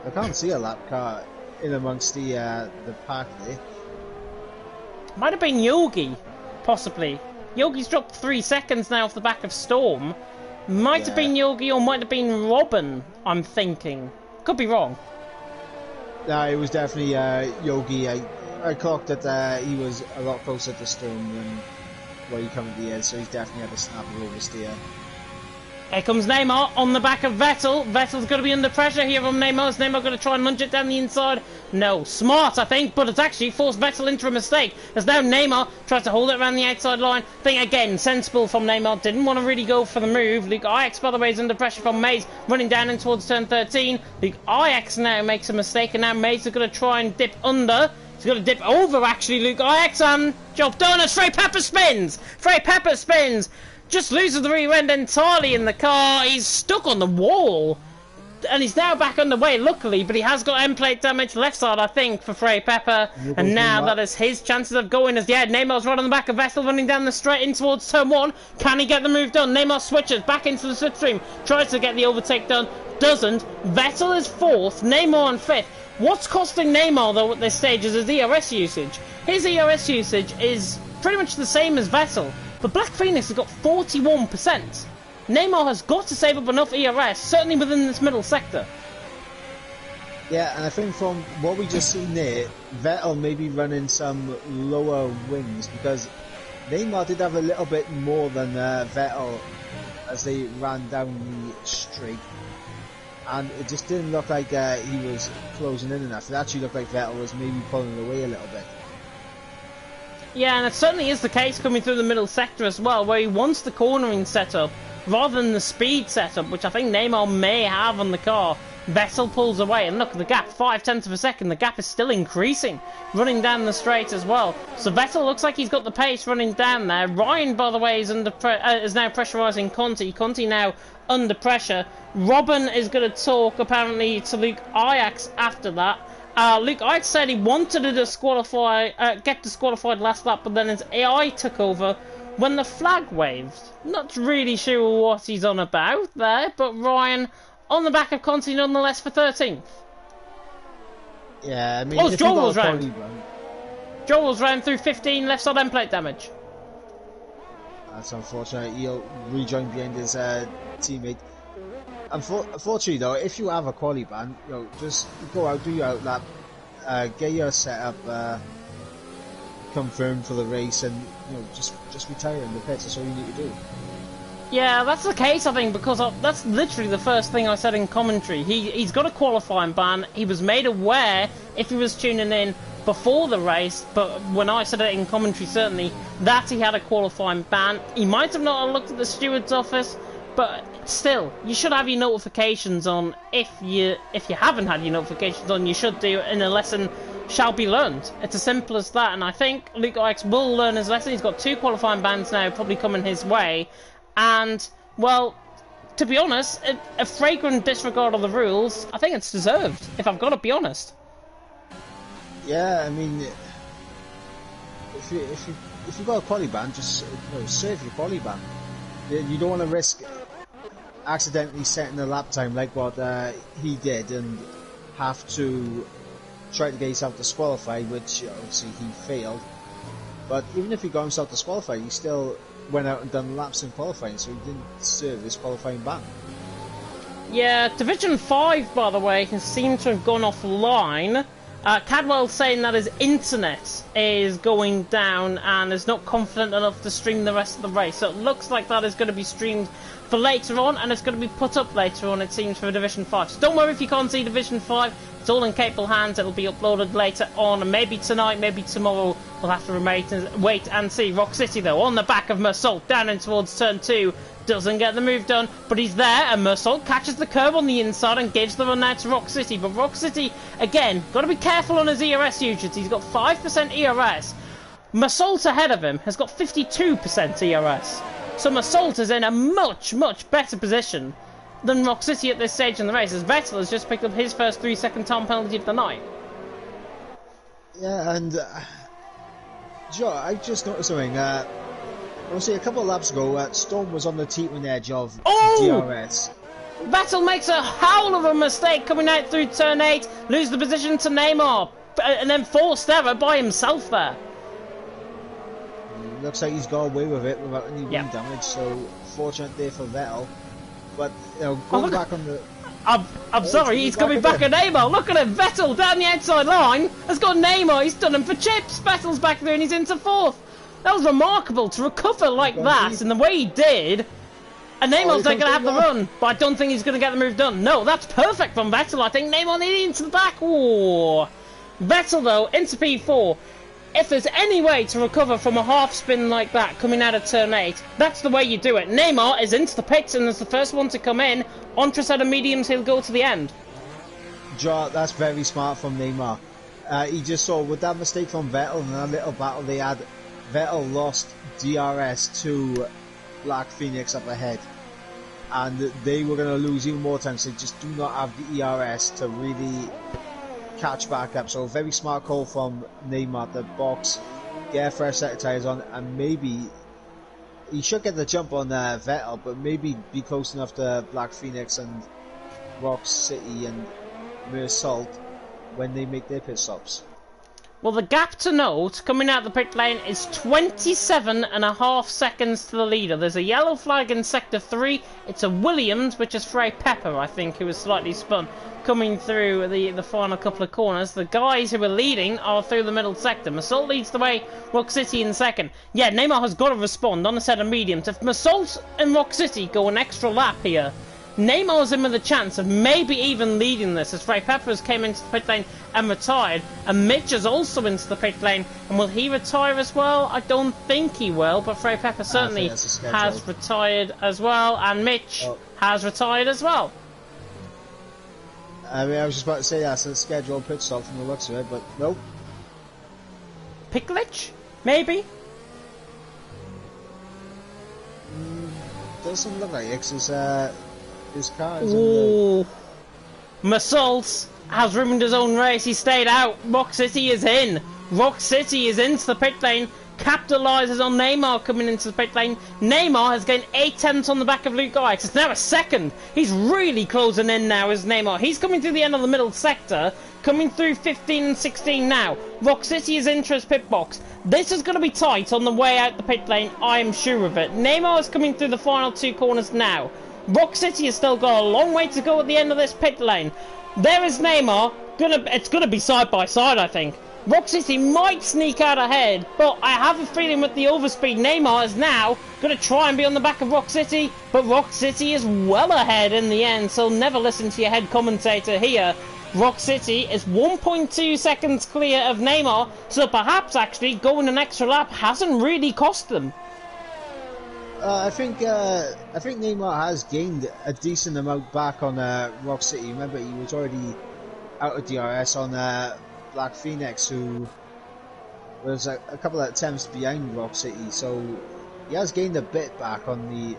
I can't see a lap car in amongst the pack there. Might have been Yogi, possibly. Yogi's dropped 3 seconds now off the back of Storm. Might have been Yogi or might have been Robin, I'm thinking. Could be wrong. No, it was definitely Yogi. I clocked that he was a lot closer to Storm than what he currently is, so he's definitely had a snapper oversteer. Here comes Neymar on the back of Vettel. Vettel's going to be under pressure here from Neymar. Is Neymar going to try and lunge it down the inside? No. Smart, I think, but it's actually forced Vettel into a mistake. As now Neymar tries to hold it around the outside line. I think, again, sensible from Neymar. Didn't want to really go for the move. Luke Ajax, by the way, is under pressure from Mays. Running down in towards turn 13. Luke Ajax now makes a mistake, and now Mays is going to try and dip under. He's going to dip over, actually, Luke Ajax, and job done as Frey Pepper spins. Frey Pepper spins. Just loses the rear end entirely in the car. He's stuck on the wall. And he's now back underway, luckily, but he has got end plate damage left side, I think, for Frey Pepper. And now that is his chances of going as, yeah, Neymar's right on the back of Vettel, running down the straight in towards turn 1. Can he get the move done? Neymar switches back into the slipstream, tries to get the overtake done, doesn't. Vettel is 4th, Neymar in 5th. What's costing Neymar, though, at this stage is his ERS usage. His ERS usage is pretty much the same as Vettel. But Black Phoenix has got 41%. Neymar has got to save up enough ERS, certainly within this middle sector. Yeah, and I think from what we just seen there, Vettel may be running some lower wings, because Neymar did have a little bit more than Vettel as they ran down the straight. And it just didn't look like he was closing in enough. It actually looked like Vettel was maybe pulling away a little bit. Yeah, and it certainly is the case coming through the middle sector as well, where he wants the cornering setup rather than the speed setup, which I think Neymar may have on the car. Vettel pulls away, and look at the gap, 0.5 of a second. The gap is still increasing, running down the straight as well. So Vettel looks like he's got the pace running down there. Ryan, by the way, is now pressurising Conti. Conti now under pressure. Robin is going to talk apparently to Luke Ajax after that. Luke Ajax said he wanted to get disqualified last lap, but then his AI took over when the flag waved. Not really sure what he's on about there, but Ryan on the back of Conti nonetheless for 13th. Yeah, I mean, it's Joel's round. Joel's round through 15, left side end plate damage. That's unfortunate. He'll rejoin behind his teammate. Unfortunately, though, if you have a quali ban, just go out, do your outlap, get your setup confirmed for the race, and just retire in the pits. That's all you need to do. Yeah, that's the case, I think, because that's literally the first thing I said in commentary. He's got a qualifying ban. He was made aware if he was tuning in before the race, but when I said it in commentary, certainly, that he had a qualifying ban. He might have not looked at the steward's office, but still, you should have your notifications on. If you haven't had your notifications on, you should do, and a lesson shall be learned. It's as simple as that, and I think Luke Ajax will learn his lesson. He's got 2 qualifying bans now, probably coming his way, and, well, to be honest, a flagrant disregard of the rules, I think it's deserved, if I've got to be honest. Yeah, I mean, if you got a quali ban, just save your quali ban. You don't want to risk accidentally setting a lap time like what he did and have to try to get himself disqualified, which obviously he failed. But even if he got himself disqualified, he still went out and done laps in qualifying, so he didn't serve his qualifying ban. Yeah, Division 5, by the way, seems to have gone offline. Cadwell's saying that his internet is going down and is not confident enough to stream the rest of the race. So it looks like that is going to be streamed for later on, and it's going to be put up later on, it seems, for Division 5. So don't worry if you can't see Division 5. It's all in capable hands. It'll be uploaded later on, maybe tonight, maybe tomorrow. We'll have to wait and see. Rock City, though, on the back of Mersault, down in towards turn 2. Doesn't get the move done, but he's there, and Mersault catches the curb on the inside and gives the run out to Rock City. But Rock City, again, got to be careful on his ERS usage. He's got 5% ERS. Mersault ahead of him has got 52% ERS. So Mersault is in a much, much better position than Rock City at this stage in the race, as Vettel has just picked up his first 3-second time penalty of the night. Yeah, and Joe, I just noticed something. Obviously, a couple of laps ago, Storm was on the teetering edge of DRS. Vettel makes a howl of a mistake coming out through turn 8, lose the position to Neymar, and then forced error by himself there. Looks like he's got away with it without any wing damage, so fortunate there for Vettel. But, going back on the... I'm sorry, he's coming back at Neymar. Look at him, Vettel down the outside line has got Neymar. He's done him for chips. Vettel's back there and he's into 4th. That was remarkable to recover like that in the way he did. And Neymar's not comes going to have the Neymar. run, but I don't think he's going to get the move done. No, that's perfect from Vettel. I think Neymar needed into the back. Ooh. Vettel, though, into P4. If there's any way to recover from a half spin like that coming out of turn 8, that's the way you do it. Neymar is into the pits and as the first one to come in, onto a set of mediums, he'll go to the end. Joe, that's very smart from Neymar. He just saw with that mistake from Vettel and that little battle they had, Vettel lost DRS to Black Phoenix up ahead. And they were going to lose even more time, so they just do not have the ERS to really catch back up. So a very smart call from Neymar to box, get a fresh set of tyres on, and maybe he should get the jump on Vettel, but maybe be close enough to Black Phoenix and Rock City and Mersalt when they make their pit stops. Well, the gap to note coming out the pit lane is 27.5 seconds to the leader. There's a yellow flag in sector 3. It's a Williams, which is Frey Pepper, I think, who was slightly spun coming through the final couple of corners. The guys who are leading are through the middle sector. Massault leads the way, Rock City in second. Yeah, Neymar has got to respond on a set of mediums. If Massault and Rock City go an extra lap here, Neymar's in with a chance of maybe even leading this, as Frey Peppers came into the pit lane and retired, and Mitch is also into the pit lane, and will he retire as well? I don't think he will, but Frey Pepper certainly has retired as well, and Mitch has retired as well. I mean, I was just about to say that's a scheduled pit stop from the looks of it, but nope. Pit glitch? Maybe? Doesn't look like it, 'cause his car is Ooh. Massault has ruined his own race. He stayed out. Rock City is in. Rock City is into the pit lane. Capitalises on Neymar coming into the pit lane. Neymar has gained 8 tenths on the back of Luke Ix. It's now a second. He's really closing in now, is Neymar. He's coming through the end of the middle sector. Coming through 15 and 16 now. Rock City is into his pit box. This is going to be tight on the way out the pit lane. I am sure of it. Neymar is coming through the final 2 corners now. Rock City has still got a long way to go at the end of this pit lane. There is Neymar. It's going to be side by side, I think. Rock City might sneak out ahead, but I have a feeling with the overspeed, Neymar is now going to try and be on the back of Rock City, but Rock City is well ahead in the end, so never listen to your head commentator here. Rock City is 1.2 seconds clear of Neymar, so perhaps actually going an extra lap hasn't really cost them. I think Neymar has gained a decent amount back on Rock City. Remember, he was already out of DRS on Black Phoenix, who was a couple of attempts behind Rock City. So he has gained a bit back on the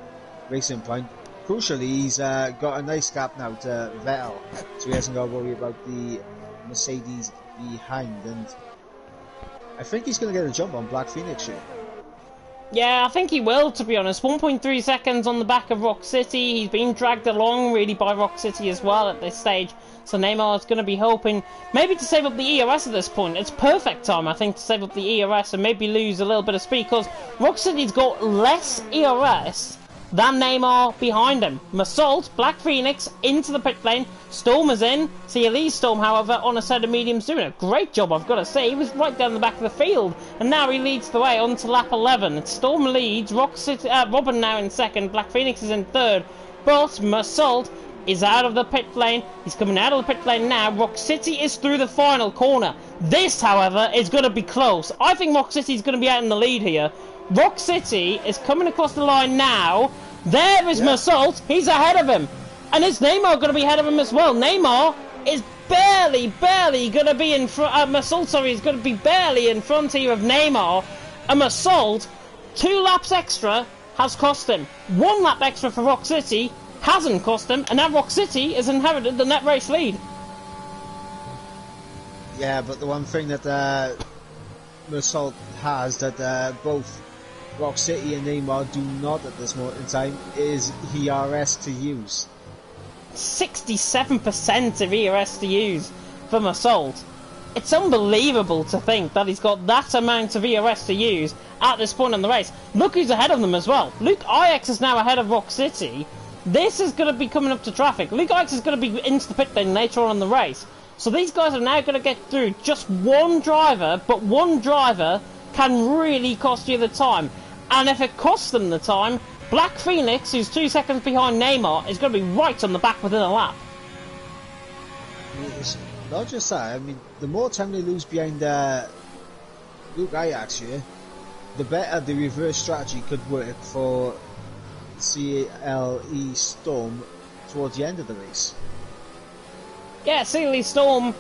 racing point. Crucially, he's got a nice gap now to Vettel, so he hasn't got to worry about the Mercedes behind. And I think he's going to get a jump on Black Phoenix here. Yeah, I think he will, to be honest. 1.3 seconds on the back of Rock City. He's been dragged along, really, by Rock City as well at this stage. So Neymar is going to be hoping maybe to save up the ERS at this point. It's perfect time, I think, to save up the ERS and maybe lose a little bit of speed, because Rock City's got less ERS than Neymar behind him. Massault, Black Phoenix, into the pit lane. Storm is in. CLE Storm, however, on a set of mediums, doing a great job, I've got to say. He was right down the back of the field, and now he leads the way on to lap 11. Storm leads. Rock City, Robin now in second. Black Phoenix is in third. But Massault is out of the pit lane. He's coming out of the pit lane now. Rock City is through the final corner. This, however, is going to be close. I think Rock City is going to be out in the lead here. Rock City is coming across the line now. There is Massault. He's ahead of him. And is Neymar going to be ahead of him as well? Neymar is barely going to be in front. Massault, sorry, is going to be barely in front here of Neymar. And Massault, 2 laps extra has cost him. 1 lap extra for Rock City hasn't cost him. And now Rock City has inherited the net race lead. Yeah, but the one thing that Massault has that both Rock City and Neymar do not at this moment in time is ERS to use. 67% of ERS to use from Massault. It's unbelievable to think that he's got that amount of ERS to use at this point in the race. Look who's ahead of them as well. Luke Ix is now ahead of Rock City. This is going to be coming up to traffic. Luke Ix is going to be into the pit lane later on in the race. So these guys are now going to get through just one driver, but one driver can really cost you the time. And if it costs them the time, Black Phoenix, who's 2 seconds behind Neymar, is going to be right on the back within a lap. It's not just that, I mean, the more time they lose behind Luke Ajax here, the better the reverse strategy could work for CLE Storm towards the end of the race. Yeah, CLE Storm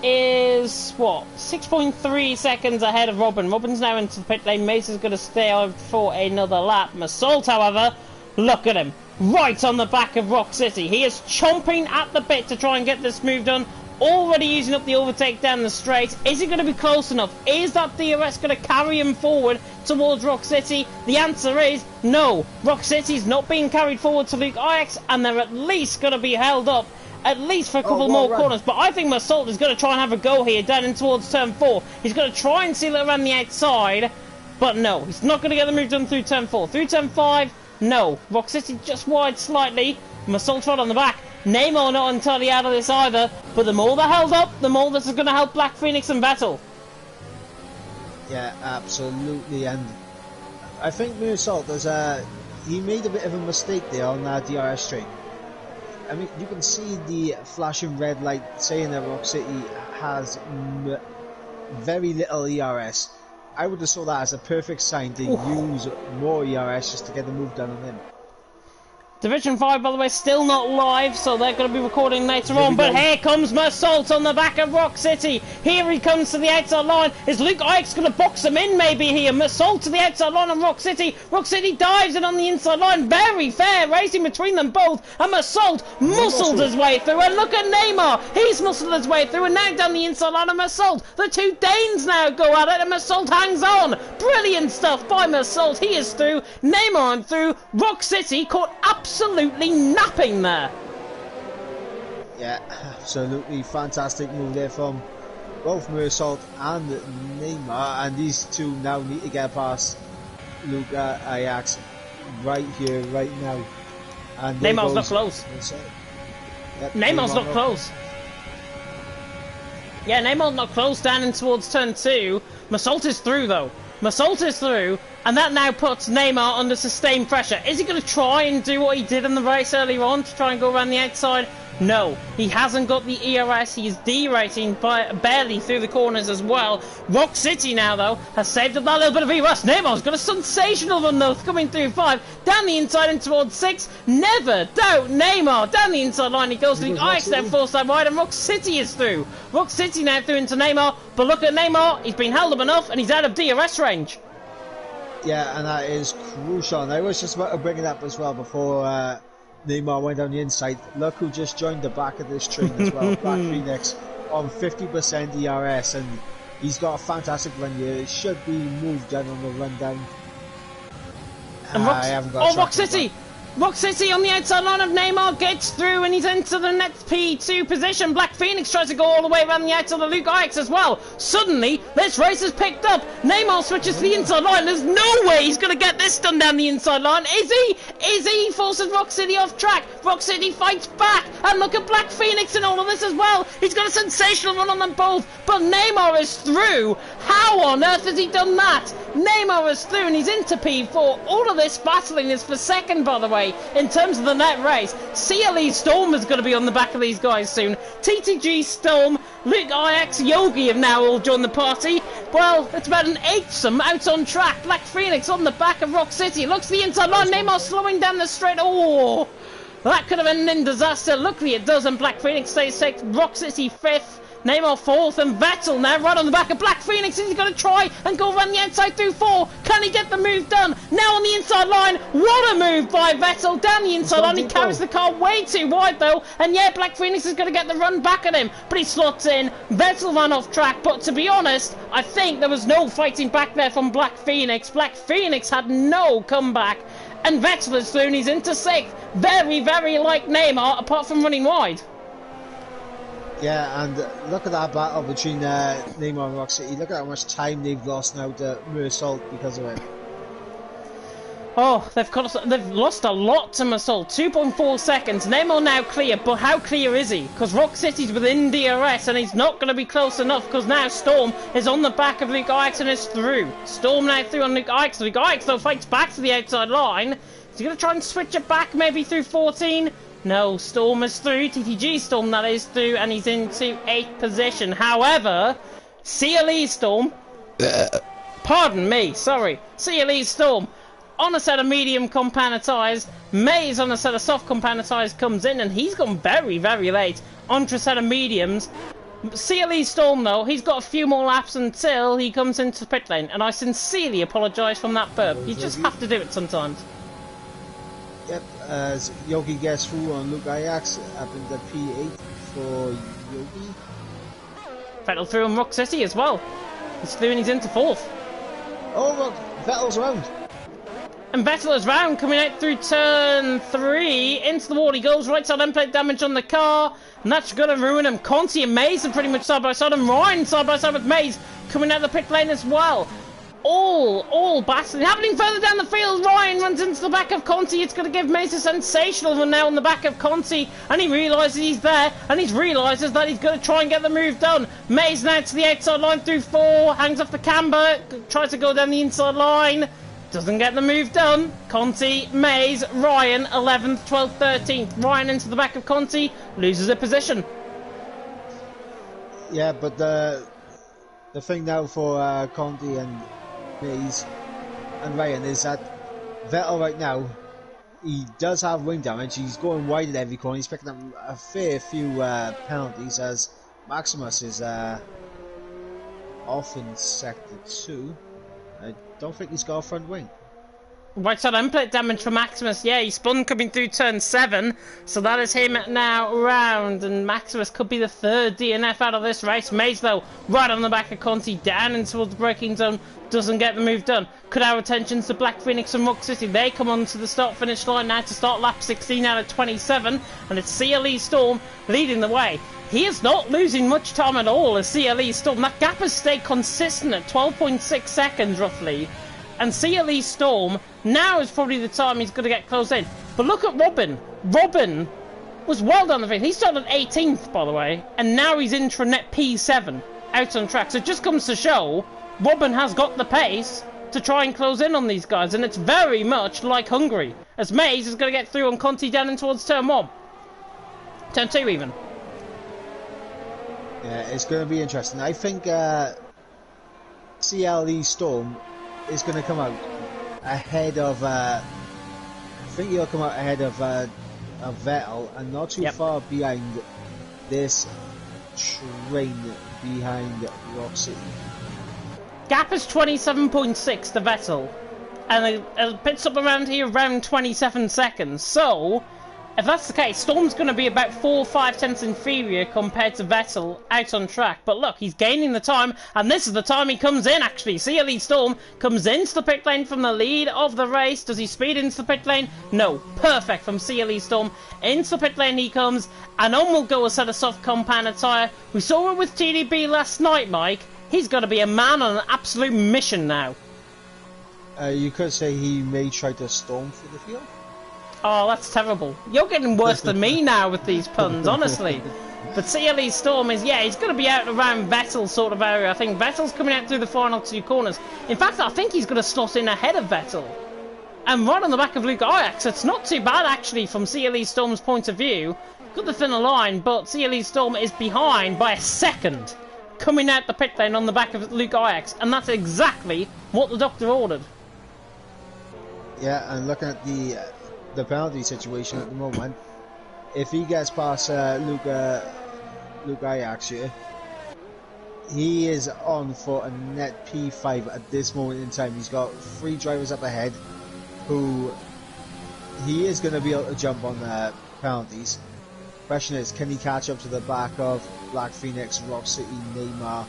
is, what, 6.3 seconds ahead of Robin. Robin's now into the pit lane. Mason's going to stay on for another lap. Massault, however, look at him. Right on the back of Rock City. He is chomping at the bit to try and get this move done. Already using up the overtake down the straight. Is he going to be close enough? Is that DRS going to carry him forward towards Rock City? The answer is no. Rock City's not being carried forward to Luke Ajax, and they're at least going to be held up at least for a couple more corners. But I think Massault is going to try and have a go here down in towards turn 4. He's going to try and seal it around the outside, but no, he's not going to get the move done through turn 4. Through turn 5, no. Rock City just wide slightly. Massault right on the back. Neymar not entirely out of this either, but the more they're held up, the more this is going to help Black Phoenix and Vettel. Yeah, absolutely, and I think Massault, he made a bit of a mistake there on that DRS straight. I mean, you can see the flashing red light saying that Rock City has very little ERS. I would have saw that as a perfect sign to use more ERS just to get the move done on him. Division 5, by the way, still not live, so they're going to be recording later on. But here comes Massault on the back of Rock City. Here he comes to the outside line. Is Luke Ajax going to box him in maybe here? Massault to the outside line on Rock City. Rock City dives in on the inside line. Very fair racing between them both. And Massault muscled his way through. And look at Neymar. He's muscled his way through. And now down the inside line of Massault. The two Danes now go at it. And Massault hangs on. Brilliant stuff by Massault. He is through. Neymar and through. Rock City caught absolutely napping there. Yeah, absolutely fantastic move there from both Massault and Neymar, and these two now need to get past Luke Ajax right here, right now. And Neymar's not close. Yep, Neymar's not close. Yeah, Neymar's not close down in towards turn 2. Massault is through though. Massault is through, and that now puts Neymar under sustained pressure. Is he going to try and do what he did in the race earlier on to try and go around the outside? No, he hasn't got the ERS. He is derating barely through the corners as well. Rock City now, though, has saved up that little bit of ERS. Neymar's got a sensational run, though, coming through 5. Down the inside and towards 6. Never doubt Neymar. Down the inside line he goes. Luke Ajax then 4 side wide, and Rock City is through. Rock City now through into Neymar. But look at Neymar. He's been held up enough, and he's out of DRS range. Yeah, and that is crucial. And I was just about to bring it up as well before Neymar went down the inside. Look who just joined the back of this train as well. Black Phoenix on 50% ERS, and he's got a fantastic run here. It should be moved down on the run down. And Rock City! Rock City on the outside line of Neymar gets through, and he's into the next P2 position. Black Phoenix tries to go all the way around the outside of Luke Ajax as well. Suddenly, this race is picked up. Neymar switches to the inside line. There's no way he's going to get this done down the inside line. Is he? Is he? Forces Rock City off track. Rock City fights back. And look at Black Phoenix in all of this as well. He's got a sensational run on them both. But Neymar is through. How on earth has he done that? Neymar is through, and he's into P4. All of this battling is for second, by the way. In terms of the net race, CLE Storm is going to be on the back of these guys soon. TTG Storm, Luke Ajax, Yogi have now all joined the party. Well, it's about an eightsome out on track. Black Phoenix on the back of Rock City. Looks the inside line. Neymar slowing down the straight. Oh, that could have ended in disaster. Luckily it does, and Black Phoenix stays 6th. Rock City 5th. Neymar 4th, and Vettel now right on the back of Black Phoenix. Is he going to try and go around the outside through 4? Can he get the move done? Now on the inside line. What a move by Vettel. Down the inside line. He carries the car way too wide though. And yeah, Black Phoenix is going to get the run back at him. But he slots in. Vettel ran off track. But to be honest, I think there was no fighting back there from Black Phoenix. Black Phoenix had no comeback. And Vettel is through, and he's into 6th. Very, very like Neymar, apart from running wide. Yeah, and look at that battle between Neymar and Rock City. Look at how much time they've lost now to Massault because of it. Oh, they've lost a lot to Masol. 2.4 seconds. Neymar now clear, but how clear is he? Because Rock City's within DRS, and he's not going to be close enough, because now Storm is on the back of Luke Ajax and is through. Storm now through on Luke Ajax. Luke Ajax, though, fights back to the outside line. Is he going to try and switch it back, maybe through 14? No, Storm is through. TTG Storm, that is, through, and he's into 8th position. However, CLE Storm... Pardon me, sorry. CLE Storm... on a set of medium compound tyres, Mays on a set of soft compound tyres comes in, and he's gone very, very late onto a set of mediums. CLE Storm, though, he's got a few more laps until he comes into pit lane, and I sincerely apologise from that burp. You just have to do it sometimes. Yep, as Yogi gets through on Luke Ajax, up in the P8 for Yogi. Vettel through on Rock City as well. He's through and he's into 4th. Oh look, Vettel's round. And Vettel is round, coming out through turn 3, into the wall he goes, right side end plate damage on the car, and that's going to ruin him. Conti and Mays are pretty much side by side, and Ryan side by side with Mays, coming out the pit lane as well. All battling, happening further down the field. Ryan runs into the back of Conti. It's going to give Mays a sensational run now on the back of Conti, and he realises he's there, and he realises that he's going to try and get the move done. Mays now to the outside line through 4, hangs off the camber, tries to go down the inside line. Doesn't get the move done. Conti, Mays, Ryan, 11th, 12th, 13th. Ryan into the back of Conti, loses a position. Yeah, but the thing now for Conti and Mays and Ryan is that Vettel right now, he does have wing damage. He's going wide at every corner. He's picking up a fair few penalties, as Maximus is off in sector 2. I don't think he's got a front wing. Right side end plate damage for Maximus. Yeah, he spun coming through turn 7, so that is him now round, and Maximus could be the 3rd DNF out of this race. Mays, though, right on the back of Conti, down in towards the braking zone, doesn't get the move done. Could our attentions to Black Phoenix and Rock City? They come on to the start-finish line now to start lap 16 out of 27, and it's CLE Storm leading the way. He is not losing much time at all as CLE Storm. That gap has stayed consistent at 12.6 seconds roughly. And CLE Storm, now is probably the time he's going to get close in. But look at Robin. Robin was well down the field. He started 18th, by the way, and now he's intranet P7 out on track. So it just comes to show Robin has got the pace to try and close in on these guys, and it's very much like Hungary, as Mays is going to get through on Conti down in towards turn 1. Turn 2 even. Yeah, it's going to be interesting. I think CLE Storm is going to come out ahead of. I think he'll come out ahead of Vettel, and not too far behind this train behind Rock City. Gap is 27.6 to Vettel, and it pits up around here around 27 seconds. So, if that's the case, Storm's going to be about 4 or 5 tenths inferior compared to Vettel out on track. But look, he's gaining the time, and this is the time he comes in, actually. CLE Storm comes into the pit lane from the lead of the race. Does he speed into the pit lane? No. Perfect from CLE Storm. Into the pit lane he comes, and on will go a set of soft compound tyre. We saw it with TDB last night, Mike. He's got to be a man on an absolute mission now. You could say he may try to storm through the field. Oh, that's terrible. You're getting worse than me now with these puns, honestly. But CLE Storm is, yeah, he's going to be out around Vettel sort of area. I think Vettel's coming out through the final 2 corners. In fact, I think he's going to slot in ahead of Vettel. And right on the back of Luke Ajax. It's not too bad, actually, from CLE Storm's point of view. Got the thinner line, but CLE Storm is behind by a second, coming out the pit lane on the back of Luke Ajax. And that's exactly what the doctor ordered. Yeah, and looking at the penalty situation at the moment, if he gets past Luke Ajax here, he is on for a net P5 at this moment in time. He's got 3 drivers up ahead who he is going to be able to jump on penalties. Question is, can he catch up to the back of Black Phoenix, Rock City, Neymar,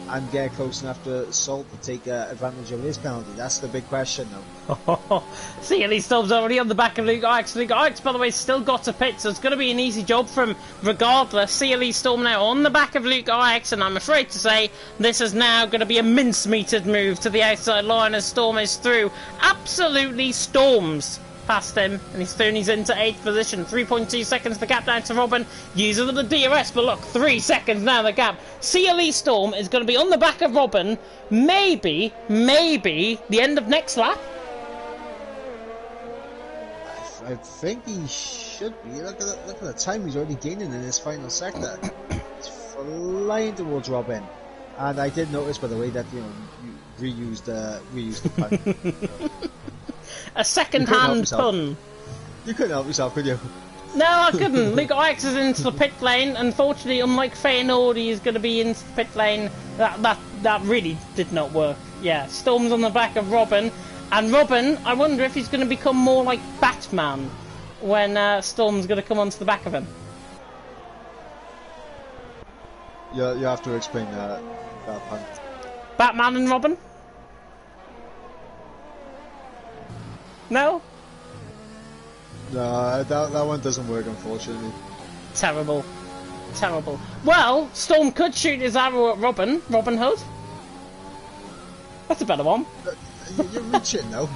and get close enough to Salt to take advantage of his penalty? That's the big question now. See, Ellie Storm's already on the back of Luke Ix. Luke Ix, by the way, still got to pit, so it's going to be an easy job for him regardless. See Ellie Storm now on the back of Luke Ix, and I'm afraid to say this is now going to be a mince-metered move to the outside line as Storm is through. Absolutely storms past him, and he's through and he's into 8th position. 3.2 seconds the gap down to Robin. Uses of the DRS, but look, 3 seconds now the gap. CLE Storm is going to be on the back of Robin. Maybe the end of next lap. I think he should be. Look at the time he's already gaining in his final sector. He's flying towards Robin. And I did notice, by the way, that you reused the pun. A second-hand pun. You couldn't help yourself, could you? No, I couldn't. Luke Ix is into the pit lane. Unfortunately, unlike Feyenoord, he is going to be into the pit lane. That really did not work. Yeah, Storm's on the back of Robin. And Robin, I wonder if he's going to become more like Batman when Storm's going to come onto the back of him. You have to explain that pun. Batman and Robin? No? No, that one doesn't work, unfortunately. Terrible. Terrible. Well, Storm could shoot his arrow at Robin Hood. That's a better one. You're reaching now.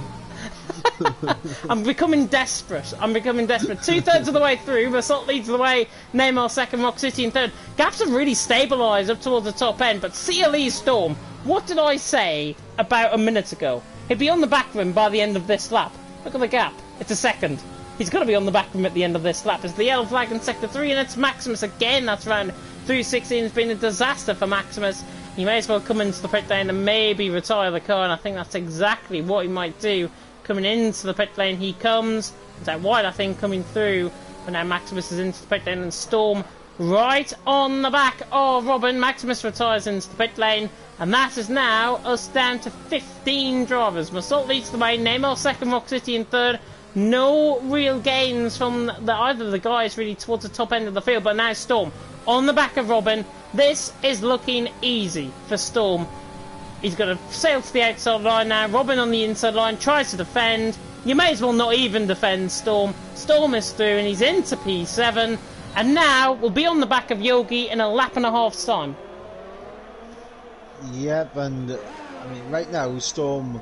I'm becoming desperate. 2/3 of the way through. Basalt leads the way. Neymar second. Rock City in third. Gaps have really stabilised up towards the top end. But CLE Storm, what did I say about a minute ago? He'd be on the back of him by the end of this lap. Look at the gap. It's a second. He's got to be on the back of him at the end of this lap. It's the yellow flag in sector 3, and it's Maximus again. That's round 316. It's been a disaster for Maximus. He may as well come into the pit lane and maybe retire the car, and I think that's exactly what he might do. Coming into the pit lane, he comes. It's out wide, I think, coming through. But now Maximus is into the pit lane, and Storm right on the back of Robin. Maximus retires into the pit lane, and that is now us down to 15 drivers. Massault leads the way. Neymar second, Rock City in third. No real gains from either of the guys really towards the top end of the field, but now Storm on the back of Robin. This is looking easy for Storm. He's going to sail to the outside line now. Robin on the inside line tries to defend. You may as well not even defend Storm. Storm is through and he's into P7. And now we'll be on the back of Yogi in a lap and a half's time. Yep, and I mean right now Storm,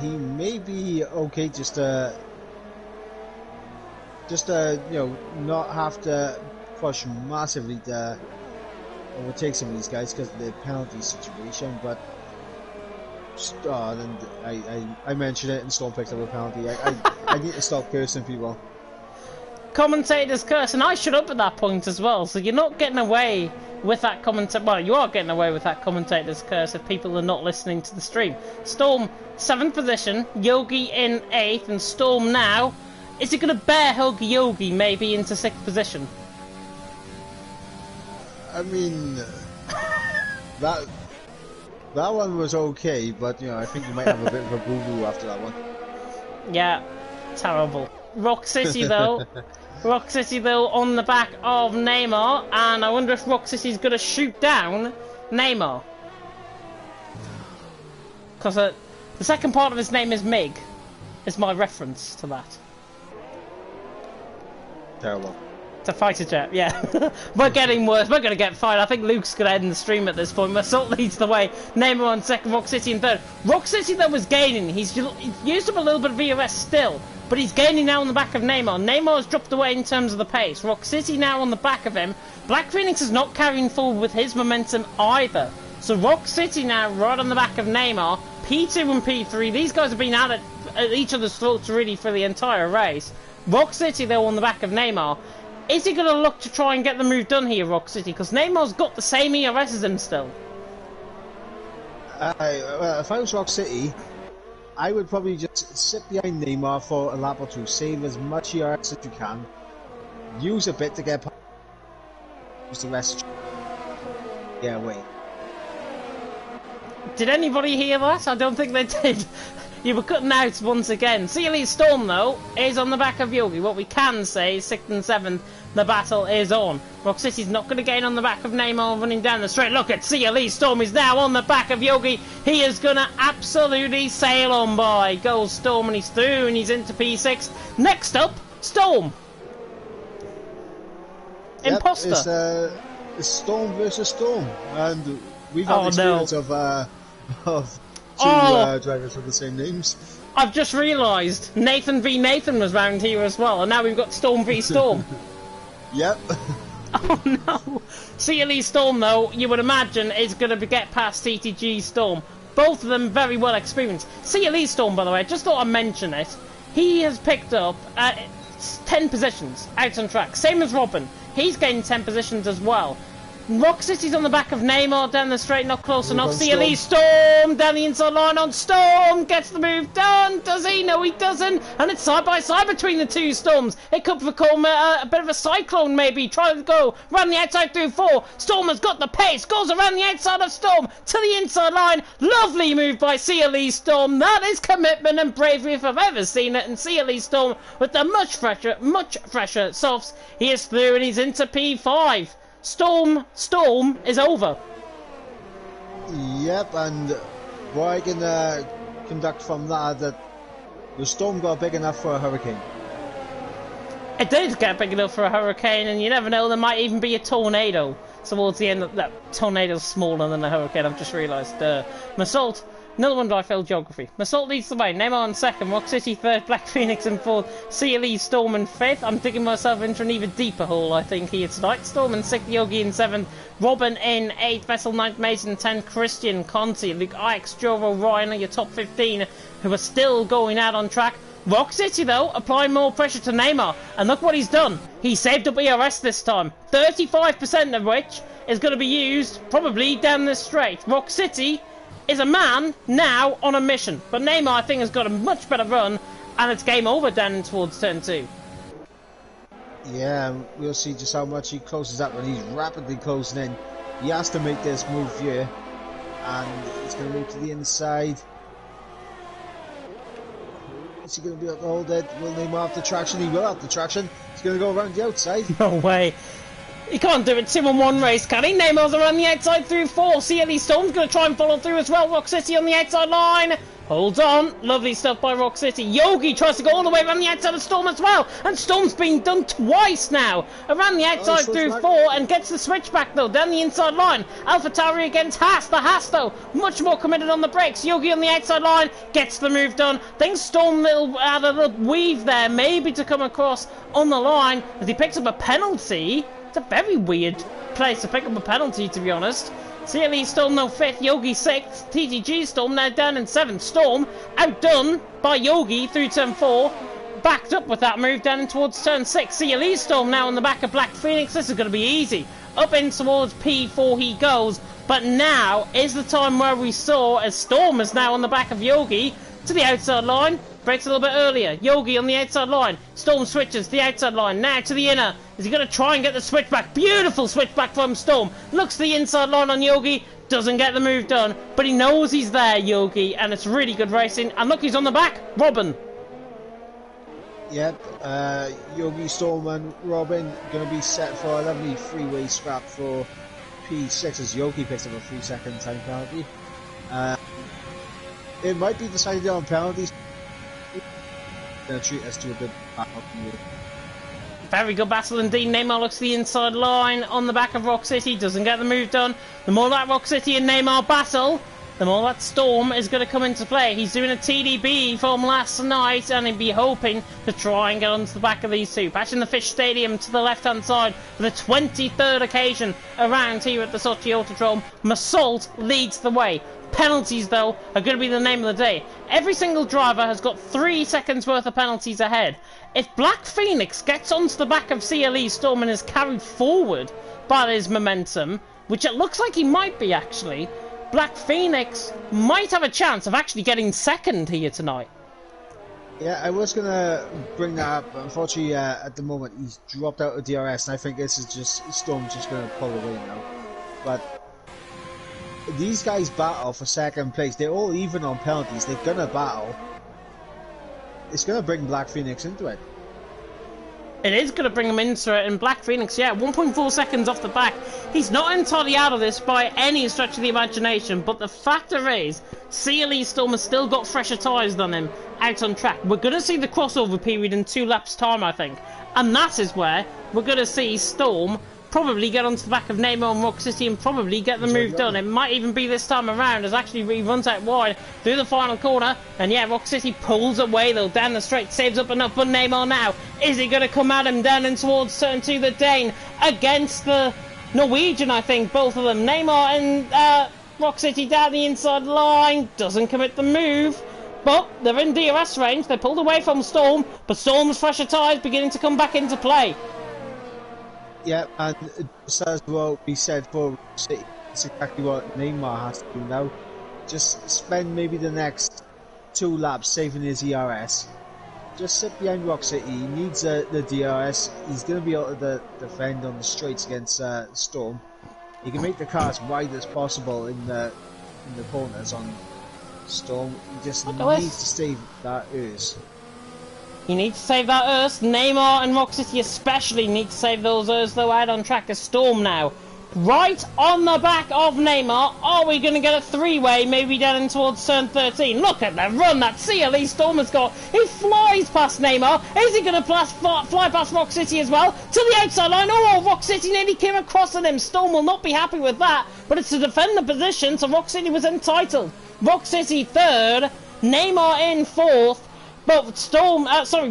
he may be okay just to not have to push massively to overtake some of these guys because of the penalty situation, but I mentioned it and Storm picked up a penalty. I need to stop cursing people. Commentators curse, and I shut up at that point as well, so you're not getting away with that well, you are getting away with that commentator's curse if people are not listening to the stream. Storm 7th position, Yogi in 8th, and Storm now, is he going to bear hug Yogi maybe into 6th position? I mean, that one was okay, but I think you might have a bit of a boo-boo after that one. Yeah, terrible. Rock City though, on the back of Neymar, and I wonder if Rock City's going to shoot down Neymar. Because the second part of his name is Mig, is my reference to that. Terrible. It's a fighter jet, yeah. We're getting worse. We're going to get fired. I think Luke's going to end the stream at this point. Massault leads the way. Neymar on second, Rock City in third. Rock City, though, was gaining. He's used up a little bit of VOS still, but he's gaining now on the back of Neymar. Neymar's dropped away in terms of the pace. Rock City now on the back of him. Black Phoenix is not carrying forward with his momentum either. So Rock City now right on the back of Neymar. P2 and P3, these guys have been at each other's throats really for the entire race. Rock City, though, on the back of Neymar. Is he going to look to try and get the move done here, Rock City? Because Neymar's got the same ERS as him still. If I was Rock City, I would probably just sit behind Neymar for a lap or two, save as much ERS as you can, use a bit to get past, use the rest. Yeah, wait. Did anybody hear that? I don't think they did. You were cutting out once again. CLE Storm, though, is on the back of Yogi. What we can say is 6th and 7th. the battle is on. Rock City's not going to gain on the back of Neymar running down the straight. Look at CLE Storm is now on the back of Yogi. He is going to absolutely sail on by. Goes Storm and he's through and he's into P6. Next up, Storm. Yep, Imposter. it's Storm versus Storm, and we've had experience of two drivers with the same names. I've just realised Nathan v Nathan was round here as well, and now we've got Storm v Storm. Yep. Oh no! CLE Storm, though, you would imagine is going to get past TTG Storm. Both of them very well experienced. CLE Storm, by the way, I just thought I'd mention it. He has picked up 10 positions out on track, same as Robin. He's gained 10 positions as well. Rock City's on the back of Neymar down the straight, not close enough. CLE Storm down the inside line on Storm, gets the move done. Does he? No, he doesn't. And it's side by side between the two Storms. It could become a bit of a cyclone, maybe. Try to go around the outside through 4. Storm has got the pace, goes around the outside of Storm to the inside line. Lovely move by CLE Storm. That is commitment and bravery if I've ever seen it. And CLE Storm with the much fresher softs. He is through and he's into P5. Storm is over. Yep, and what I can conduct from that the Storm got big enough for a hurricane. It did get big enough for a hurricane, and you never know, there might even be a tornado towards the end. That tornado's smaller than a hurricane, I've just realised. Massault, another one I failed geography. Massault leads the way, Neymar in second, Rock City third, Black Phoenix in fourth, CLE Storm in fifth. I'm digging myself into an even deeper hole, I think, here tonight. Storm in sixth, Yogi in seventh, Robin in eighth, Vessel ninth, Mason in 10th, Christian, Conti, Luke Ix, Joe Ryan are your top 15 who are still going out on track. Rock City, though, applying more pressure to Neymar, and look what he's done. He saved up ERS this time, 35% of which is going to be used probably down this straight. Rock City is a man now on a mission, but Neymar, I think, has got a much better run, and it's game over down towards turn 2. Yeah, we'll see just how much he closes up, and he's rapidly closing in. He has to make this move here, and he's going to move to the inside. Is he going to be able to hold it? Will Neymar have the traction? He will have the traction. He's going to go around the outside. No way. He can't do it 2-on-1 race, can he? Neymar's around the outside through 4. CLE Storm's going to try and follow through as well. Rock City on the outside line. Holds on. Lovely stuff by Rock City. Yogi tries to go all the way around the outside of Storm as well. And Storm's been done twice now. Around the outside through 4 and gets the switchback though. Down the inside line. AlphaTauri against Haas. The Haas though, much more committed on the brakes. Yogi on the outside line. Gets the move done. Thinks Storm had a little weave there. Maybe to come across on the line. As he picks up a penalty. It's a very weird place to pick up a penalty, to be honest. CLE Storm now 5th, Yogi 6th, TTG Storm now down in 7th. Storm outdone by Yogi through turn 4, backed up with that move down towards turn 6. CLE Storm now on the back of Black Phoenix. This is going to be easy. Up in towards P4 he goes, but now is the time where we saw as Storm is now on the back of Yogi to the outside line. Breaks a little bit earlier. Yogi on the outside line. Storm switches to the outside line. Now to the inner. Is he going to try and get the switchback? Beautiful switchback from Storm. Looks to the inside line on Yogi. Doesn't get the move done. But he knows he's there, Yogi. And it's really good racing. And look, he's on the back. Robin. Yep. Yogi, Storm and Robin going to be set for a lovely freeway scrap for P6 as Yogi picks up a 3-second time penalty. It might be decided on penalties. Going to treat us to a good battle here. Very good battle indeed. Neymar looks to the inside line on the back of Rock City. Doesn't get the move done. The more that Rock City and Neymar battle, the more that Storm is going to come into play. He's doing a TDB from last night and he'd be hoping to try and get onto the back of these two. Patching the Fish Stadium to the left-hand side for the 23rd occasion around here at the Sochi Autodrome. Massault leads the way. Penalties, though, are going to be the name of the day. Every single driver has got 3 seconds worth of penalties ahead. If Black Phoenix gets onto the back of CLE Storm and is carried forward by his momentum, which it looks like he might be actually, Black Phoenix might have a chance of actually getting second here tonight. Yeah, I was going to bring that up. Unfortunately, at the moment, he's dropped out of DRS, and I think this is just Storm's just going to pull away now. But these guys battle for second place. They're all even on penalties. They're going to battle. It's going to bring Black Phoenix into it. It is going to bring him into it, and Black Phoenix, yeah, 1.4 seconds off the back. He's not entirely out of this by any stretch of the imagination, but the factor is, CLE Storm has still got fresher tyres than him out on track. We're going to see the crossover period in 2 laps' time, I think, and that is where we're going to see Storm probably get onto the back of Neymar and Rock City and probably get the move done. It might even be this time around as actually he runs out wide through the final corner, and yeah, Rock City pulls away though down the straight, saves up enough for Neymar now. Is he going to come at him down and towards turn 2, the Dane against the Norwegian, I think, both of them. Neymar and Rock City down the inside line, doesn't commit the move. But they're in DRS range, they pulled away from Storm, but Storm's fresher tyres beginning to come back into play. Yeah, and just as well we said for City, it's exactly what Neymar has to do now. Just spend maybe the next 2 laps saving his ERS. Just sit behind Rock City. He needs the DRS. He's going to be able to defend on the straights against Storm. He can make the car as wide as possible in the corners on Storm. He just needs to save that ERS. You need to save that ERS. Neymar and Rock City especially need to save those ERS though out on track. A Storm now. Right on the back of Neymar. Are we going to get a 3-way maybe down in towards turn 13? Look at the run that CLE Storm has got. He flies past Neymar. Is he going to fly past Rock City as well? To the outside line. Oh, Rock City nearly came across at him. Storm will not be happy with that. But it's to defend the position, so Rock City was entitled. Rock City 3rd. Neymar in 4th. But Storm,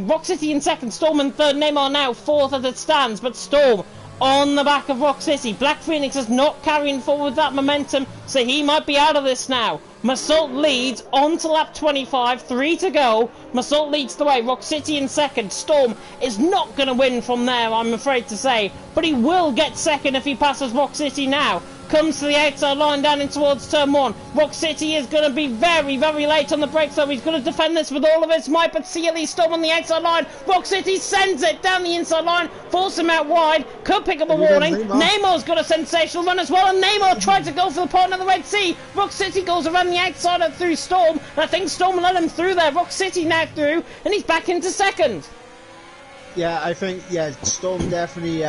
Rock City in 2nd, Storm in 3rd, Neymar now 4th as it stands, but Storm on the back of Rock City. Black Phoenix is not carrying forward that momentum, so he might be out of this now. Massault leads on to lap 25, 3 to go. Massault leads the way, Rock City in 2nd. Storm is not going to win from there, I'm afraid to say, but he will get 2nd if he passes Rock City now. Comes to the outside line down in towards turn 1. Rock City is going to be very, very late on the brakes, so he's going to defend this with all of his might, but CLE Storm on the outside line. Rock City sends it down the inside line, force him out wide, could pick up a warning. Neymar's got a sensational run as well, and Neymar tried to go for the point of the Red Sea. Rock City goes around the outside and through Storm, and I think Storm let him through there. Rock City now through, and he's back into 2nd. Yeah, I think, Storm definitely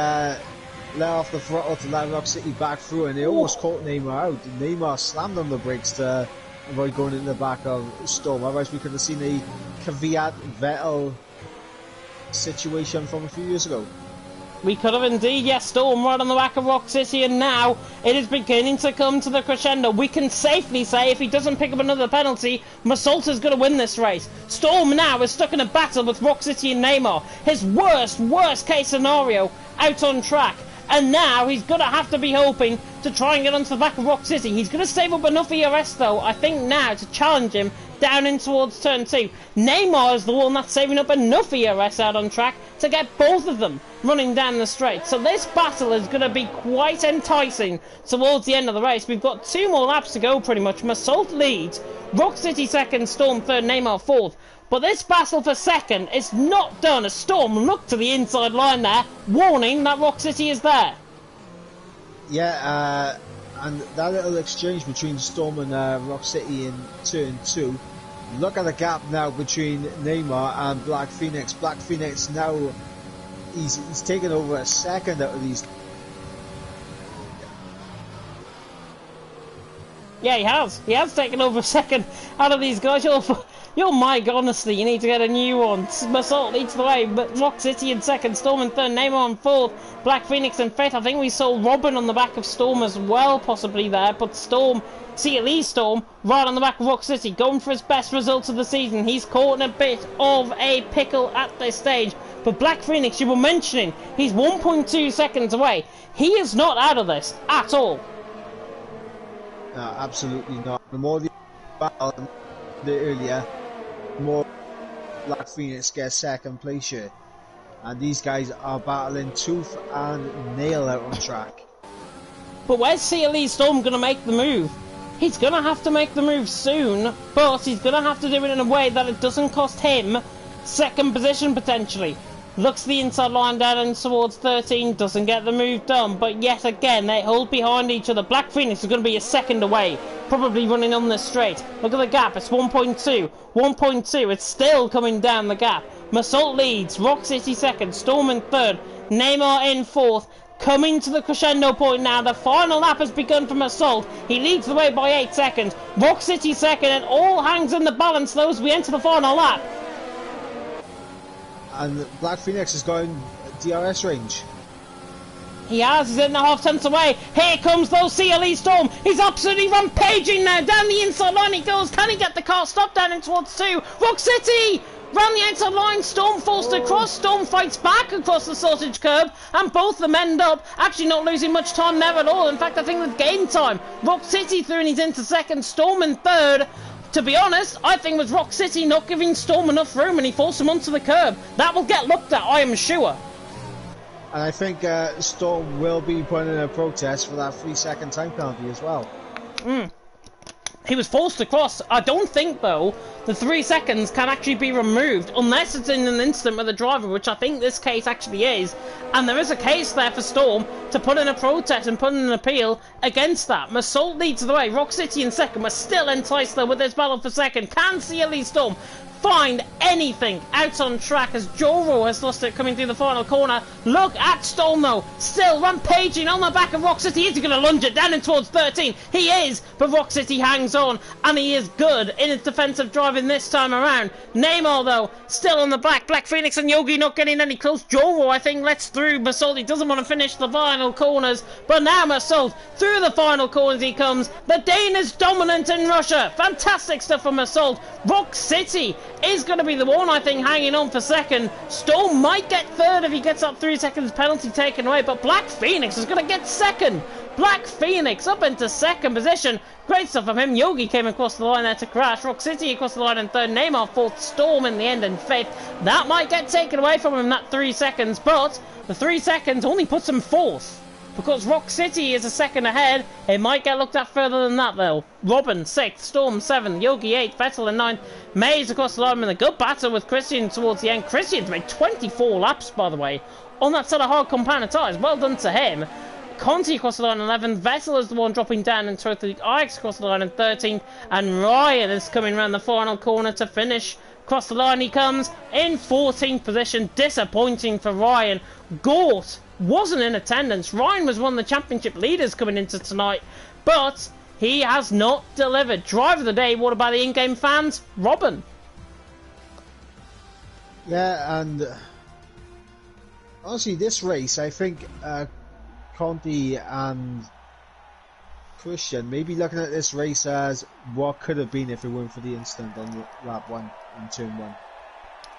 let off the throttle to let Rock City back through, and they almost caught Neymar out. Neymar slammed on the brakes to avoid going into the back of Storm. Otherwise we could have seen a Kvyat Vettel situation from a few years ago. We could have indeed, yes. Storm right on the back of Rock City, and now it is beginning to come to the crescendo. We can safely say if he doesn't pick up another penalty, Massault is going to win this race. Storm now is stuck in a battle with Rock City and Neymar. His worst case scenario out on track. And now he's going to have to be hoping to try and get onto the back of Rock City. He's going to save up enough ERS though, I think now, to challenge him down in towards turn 2. Neymar is the one that's saving up enough ERS out on track to get both of them running down the straight. So this battle is going to be quite enticing towards the end of the race. We've got 2 more laps to go pretty much. Massault leads, Rock City 2nd, Storm 3rd, Neymar 4th. But this battle for 2nd is not done as Storm look to the inside line there, warning that Rock City is there. Yeah, and that little exchange between Storm and Rock City in turn 2. Look at the gap now between Neymar and Black Phoenix. Black Phoenix now, he's taken over a 2nd out of these. Yeah, he has. He has taken over a 2nd out of these guys. Your mic, honestly, you need to get a new one. Massault leads the way, but Rock City in 2nd, Storm in 3rd, Neymar in 4th, Black Phoenix in 5th. I think we saw Robin on the back of Storm as well, possibly there, but Storm, CLE Storm, right on the back of Rock City, going for his best results of the season. He's caught in a bit of a pickle at this stage, but Black Phoenix, you were mentioning, he's 1.2 seconds away. He is not out of this at all. No, absolutely not. The more the battle, the earlier, the more Black Phoenix gets 2nd place here. And these guys are battling tooth and nail out on track. But where's CLE Storm going to make the move? He's going to have to make the move soon, but he's going to have to do it in a way that it doesn't cost him 2nd position potentially. Looks the inside line down and towards 13, doesn't get the move done, but yet again they hold behind each other. Black Phoenix is going to be a 2nd away, probably running on this straight. Look at the gap, it's 1.2, 1.2, it's still coming down the gap. Massault leads, Rock City second, Storm in third, Neymar in fourth. Coming to the crescendo point now. The final lap has begun for Massault. He leads the way by 8 seconds. Rock City second, and all hangs in the balance though as we enter the final lap. And Black Phoenix is going DRS range. He has, he's in the half tenths away. Here comes though CLE Storm. He's absolutely rampaging now. Down the inside line he goes. Can he get the car stopped down in towards 2? Rock City! Round the outside line, Storm forced across, Storm fights back across the sausage curb, and both of them end up actually not losing much time there at all. In fact, I think they've gained time. Rock City through and he's into second, Storm in third. To be honest, I think it was Rock City not giving Storm enough room and he forced him onto the curb. That will get looked at, I am sure. And I think Storm will be putting in a protest for that 3-second time penalty as well. He was forced across. I don't think, though, the 3 seconds can actually be removed unless it's in an incident with the driver, which I think this case actually is. And there is a case there for Storm to put in a protest and put in an appeal against that. Massault leads the way. Rock City in second. We're still enticed, though, with this battle for second. Can CLE Storm find anything out on track as Joro has lost it coming through the final corner? Look at Storm though, still rampaging on the back of Rock City. Is he going to lunge it down in towards 13? He is, but Rock City hangs on and he is good in his defensive driving this time around. Neymar though, still on the back. Black Phoenix and Yogi not getting any close. Joro I think lets through Massault. He doesn't want to finish the final corners, but now Massault through the final corners he comes. The Dane is dominant in Russia. Fantastic stuff from Massault. Rock City is going to be the one, I think, hanging on for second. Storm might get third if he gets that 3 seconds penalty taken away, but Black Phoenix is going to get second. Black Phoenix up into second position. Great stuff from him. Yogi came across the line there to crash. Rock City across the line in third. Neymar fourth. Storm in the end in fifth. That might get taken away from him, that 3 seconds, but the 3 seconds only puts him fourth. Because Rock City is a second ahead, it might get looked at further than that though. Robin 6th, Storm 7th, Yogi 8th, Vettel in 9th, Mays across the line in a good battle with Christian towards the end. Christian's made 24 laps, by the way, on that set of hard compound tyres. Well done to him. Conti across the line in 11th, Vettel is the one dropping down in 12th, Ix across the line in 13th, and Ryan is coming around the final corner to finish. Across the line he comes in 14th position. Disappointing for Ryan. Gort wasn't in attendance. Ryan was one of the championship leaders coming into tonight, but he has not delivered. Driver of the day, what about the in-game fans? Robin. Yeah, and honestly, this race, I think Conti and Christian may be looking at this race as what could have been if it weren't for the incident on lap 1 in turn 1.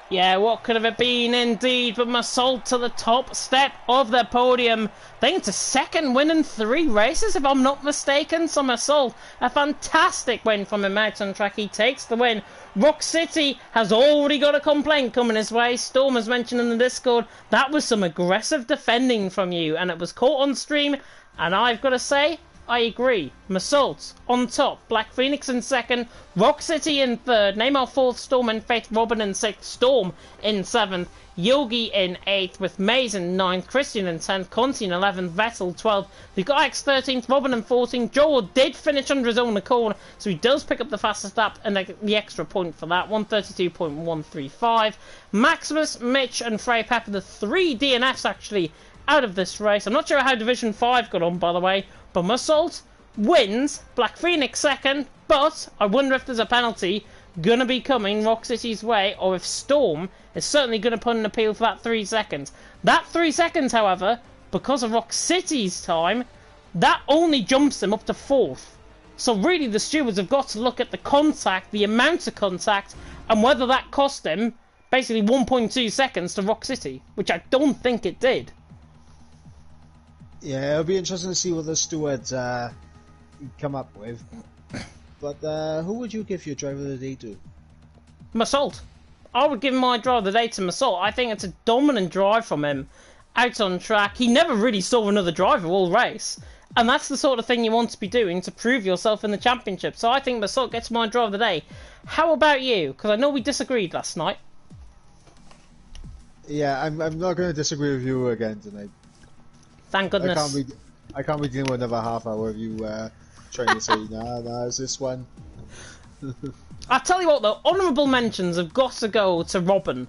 Yeah, what could have it been indeed, but Massault to the top step of the podium. I think it's a second win in 3 races, if I'm not mistaken. So Massault, a fantastic win from him out on track. He takes the win. Rock City has already got a complaint coming his way. Storm has mentioned in the Discord, that was some aggressive defending from you, and it was caught on stream, and I've got to say, I agree. Massault on top, Black Phoenix in second, Rock City in third, Neymar fourth, Storm in fifth, Robin in sixth, Storm in seventh, Yogi in eighth, with Mays in ninth, Christian in 10th, Conti in 11th, Vettel 12th, the X 13th, Robin in 14th. Joel did finish under his own accord, so he does pick up the fastest lap and the extra point for that, 132.135. Maximus, Mitch and Frey Pepper, the 3 DNFs actually out of this race. I'm not sure how Division 5 got on, by the way, but Massault wins, Black Phoenix second, but I wonder if there's a penalty going to be coming Rock City's way, or if Storm is certainly going to put an appeal for that 3 seconds. That 3 seconds, however, because of Rock City's time, that only jumps him up to 4th. So really the stewards have got to look at the contact, the amount of contact, and whether that cost him basically 1.2 seconds to Rock City, which I don't think it did. Yeah, it'll be interesting to see what the stewards come up with. But who would you give your driver of the day to? Massault. I would give my drive of the day to Massault. I think it's a dominant drive from him out on track. He never really saw another driver all race. And that's the sort of thing you want to be doing to prove yourself in the championship. So I think Massault gets my drive of the day. How about you? Because I know we disagreed last night. Yeah, I'm not going to disagree with you again tonight. Thank goodness. I can't be dealing with another half hour of you trying to say, nah, it's this one. I'll tell you what though, honourable mentions have got to go to Robin.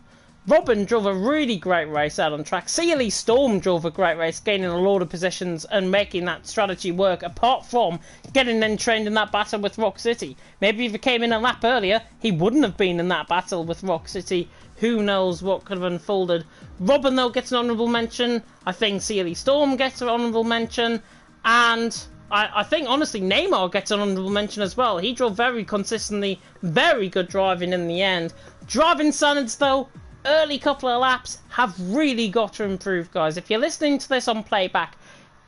Robin drove a really great race out on track. Sealy Storm drove a great race, gaining a lot of positions and making that strategy work, apart from getting entrained in that battle with Rock City. Maybe if he came in a lap earlier, he wouldn't have been in that battle with Rock City. Who knows what could have unfolded. Robin, though, gets an honourable mention. I think Sealy Storm gets an honourable mention. And I think, honestly, Neymar gets an honourable mention as well. He drove very consistently, very good driving in the end. Driving standards, though, early couple of laps have really got to improve, guys. If you're listening to this on playback,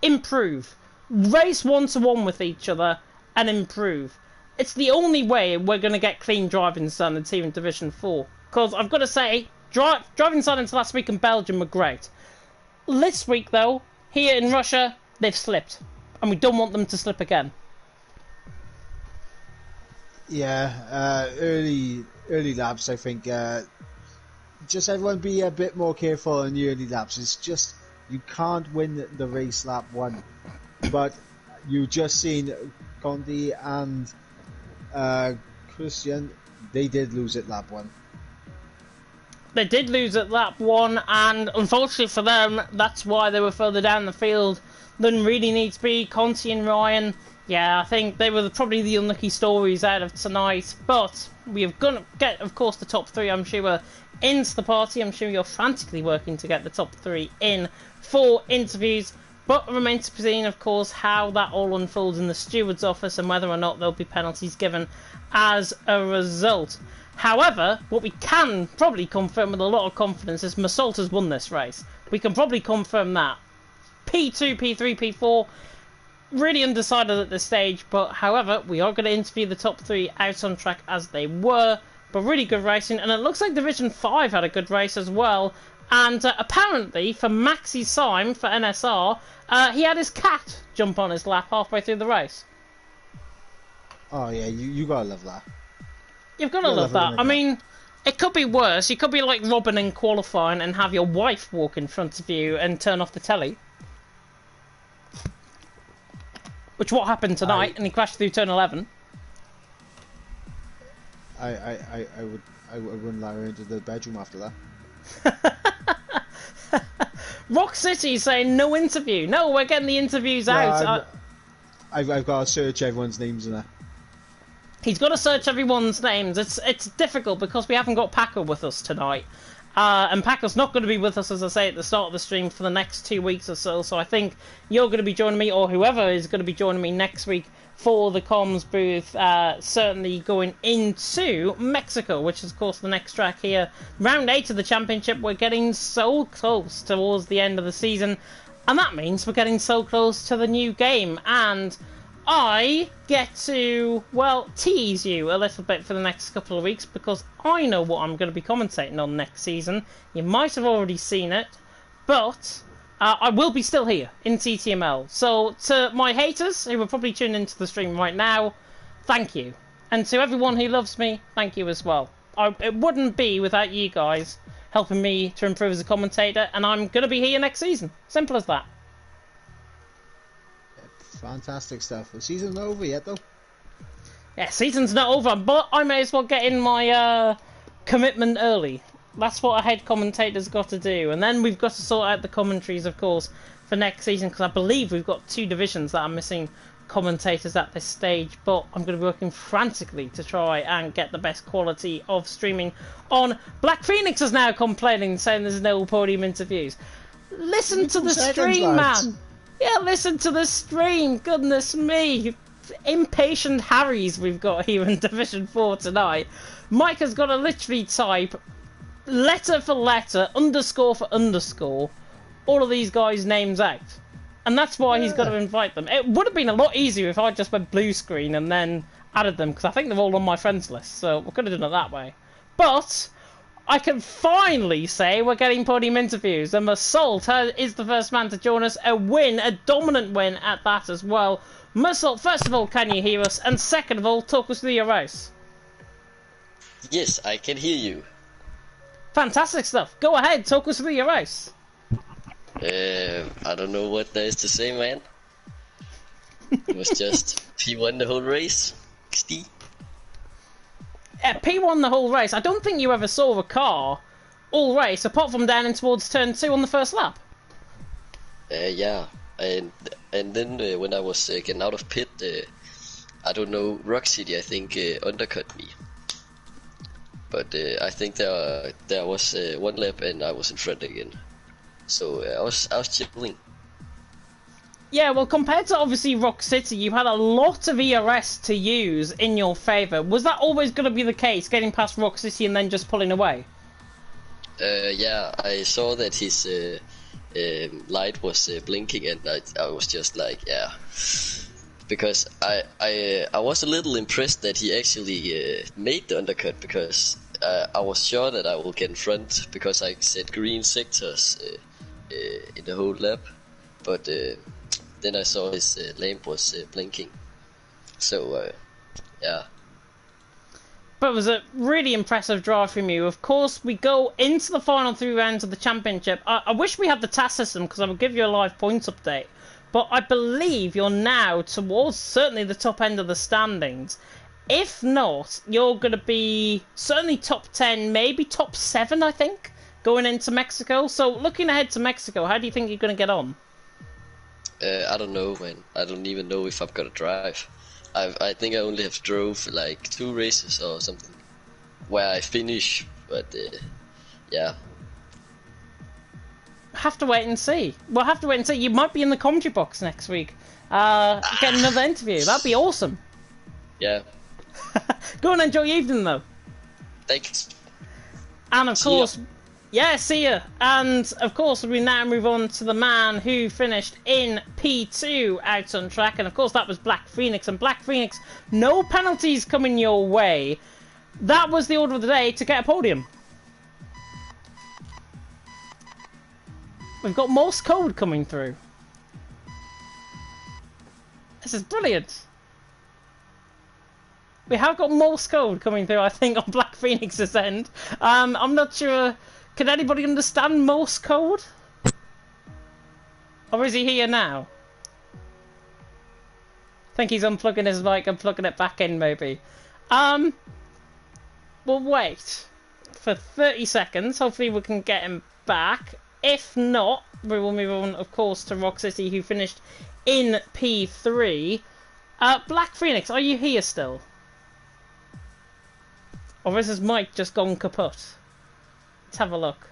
improve. Race 1-to-1 with each other and improve. It's the only way we're going to get clean driving standards here in Division 4. Because I've got to say, driving standards last week in Belgium were great. This week, though, here in Russia, they've slipped. And we don't want them to slip again. Yeah, early laps, I think. Just everyone be a bit more careful in the early laps. It's just, you can't win the race lap 1. But you just seen Conti and Christian, they did lose at lap 1. They did lose at lap 1, and unfortunately for them, that's why they were further down the field than really needs to be. Conti and Ryan, yeah, I think they were probably the unlucky stories out of tonight. But we have going to get, of course, the top 3, I'm sure, into the party. I'm sure you're frantically working to get the top 3 in for interviews. But it remains to be seen, of course, how that all unfolds in the steward's office and whether or not there'll be penalties given as a result. However, what we can probably confirm with a lot of confidence is Massault has won this race. We can probably confirm that. P2, P3, P4, really undecided at this stage, but however, we are going to interview the top 3 out on track as they were. But really good racing, and it looks like Division 5 had a good race as well. And apparently, for Maxi Syme, for NSR, he had his cat jump on his lap halfway through the race. Oh yeah, you gotta love that. You've got to love that. I mean, it could be worse. You could be like Robin in qualifying and have your wife walk in front of you and turn off the telly. Which what happened tonight, and he crashed through turn 11. I wouldn't allow her into the bedroom after that. Rock City saying no interview. No, we're getting the interviews out. I've got to search everyone's names in there. He's got to search everyone's names. It's difficult because we haven't got Paco with us tonight. And Paco's not going to be with us, as I say, at the start of the stream for the next 2 weeks or so. So I think you're going to be joining me, or whoever is going to be joining me next week for the comms booth, certainly going into Mexico, which is, of course, the next track here. Round 8 of the championship. We're getting so close towards the end of the season. And that means we're getting so close to the new game. And I get to, well, tease you a little bit for the next couple of weeks because I know what I'm going to be commentating on next season. You might have already seen it, but I will be still here in TTML. So to my haters who are probably tuning into the stream right now, thank you. And to everyone who loves me, thank you as well. It wouldn't be without you guys helping me to improve as a commentator, and I'm going to be here next season. Simple as that. Fantastic stuff. The season's not over yet, though. Yeah, season's not over, but I may as well get in my commitment early. That's what a head commentator's got to do. And then we've got to sort out the commentaries, of course, for next season, because I believe we've got 2 divisions that are missing commentators at this stage. But I'm going to be working frantically to try and get the best quality of streaming on. Black Phoenix is now complaining, saying there's no podium interviews. Listen to the stream, man. Yeah, listen to the stream. Goodness me. Impatient Harrys we've got here in Division 4 tonight. Mike has got to literally type letter for letter, underscore for underscore, all of these guys' names out. And that's why he's got to invite them. It would have been a lot easier if I just went blue screen and then added them, because I think they're all on my friends list, so we could have done it that way. But I can finally say we're getting podium interviews, and Massault is the first man to join us. A win, a dominant win at that as well. Massault, first of all, can you hear us? And second of all, talk us through your race. Yes, I can hear you. Fantastic stuff. Go ahead, talk us through your race. I don't know what there is to say, man. It was just P1 the whole race. XD. P1 the whole race. I don't think you ever saw a car all race, apart from down in towards turn 2 on the first lap. Yeah, and then when I was getting out of pit, I don't know, Rock City I think undercut me. But I think there was one lap and I was in front again. So I was chilling. Yeah, well, compared to obviously Rock City, you had a lot of ERS to use in your favour. Was that always going to be the case, getting past Rock City and then just pulling away? Yeah, I saw that his light was blinking, and I was just like, yeah, because I was a little impressed that he actually made the undercut, because I was sure that I will get in front because I set green sectors in the whole lap, but then I saw his lamp was blinking, so yeah. But it was a really impressive drive from you. Of course, we go into the final 3 rounds of the championship. I wish we had the task system, because I would give you a live points update. But I believe you're now towards certainly the top end of the standings. If not, you're going to be certainly top 10, maybe top 7, I think, going into Mexico. So looking ahead to Mexico, how do you think you're going to get on? I don't know, man. I don't even know if I'm gonna drive. I think I only have drove like 2 races or something where I finish, but yeah. Have to wait and see. We'll have to wait and see. You might be in the commentary box next week. Get another interview. That'd be awesome. Yeah. Go and enjoy your evening, though. Thanks. And of course, yeah, see ya. And of course, we now move on to the man who finished in P2 out on track. And of course, that was Black Phoenix. And Black Phoenix, no penalties coming your way. That was the order of the day to get a podium. We've got Morse code coming through. This is brilliant. We have got Morse code coming through, I think, on Black Phoenix's end. I'm not sure. Can anybody understand Morse code? Or is he here now? I think he's unplugging his mic and plugging it back in, maybe. We'll wait for 30 seconds. Hopefully we can get him back. If not, we will move on, of course, to Rock City, who finished in P3. Black Phoenix, are you here still? Or is his mic just gone kaput? Let's have a look.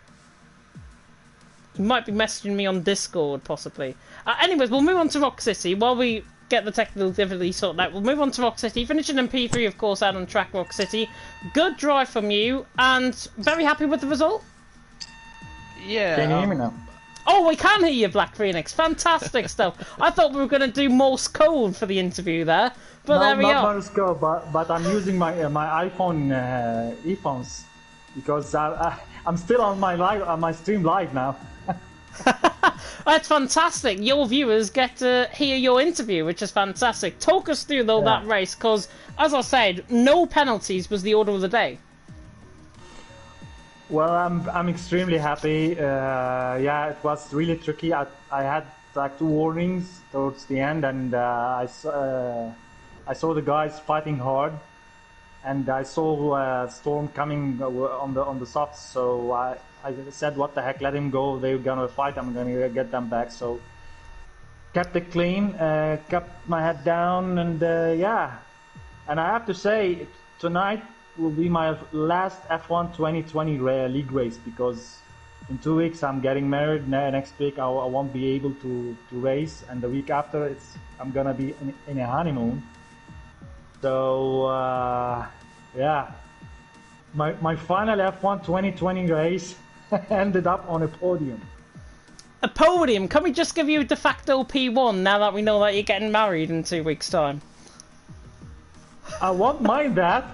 He might be messaging me on Discord, possibly. Anyways, we'll move on to Rock City. While we get the technical difficulty sorted out, we'll move on to Rock City. Finishing in P3, of course, out on track, Rock City. Good drive from you, and very happy with the result? Yeah. Can you hear me now? Oh, we can hear you, Black Phoenix. Fantastic stuff. I thought we were going to do Morse code for the interview there, but no, there we not are. Morse code, but I'm using my iPhone earphones because I'm still on my stream live now. That's fantastic. Your viewers get to hear your interview, which is fantastic. Talk us through though that race, because as I said, no penalties was the order of the day. Well, I'm extremely happy. Yeah, it was really tricky. I had like 2 warnings towards the end, and I saw the guys fighting hard, and I saw Storm coming on the softs. So I said, "What the heck? Let him go. They're gonna fight. I'm gonna get them back." So kept it clean, kept my head down, and yeah. And I have to say, tonight will be my last F1 2020 league race, because in 2 weeks I'm getting married. Next week I won't be able to race, and the week after I'm gonna be in a honeymoon. So yeah, my final F1 2020 race ended up on a podium. A podium? Can we just give you de facto P1 now that we know that you're getting married in 2 weeks' time? I won't mind that.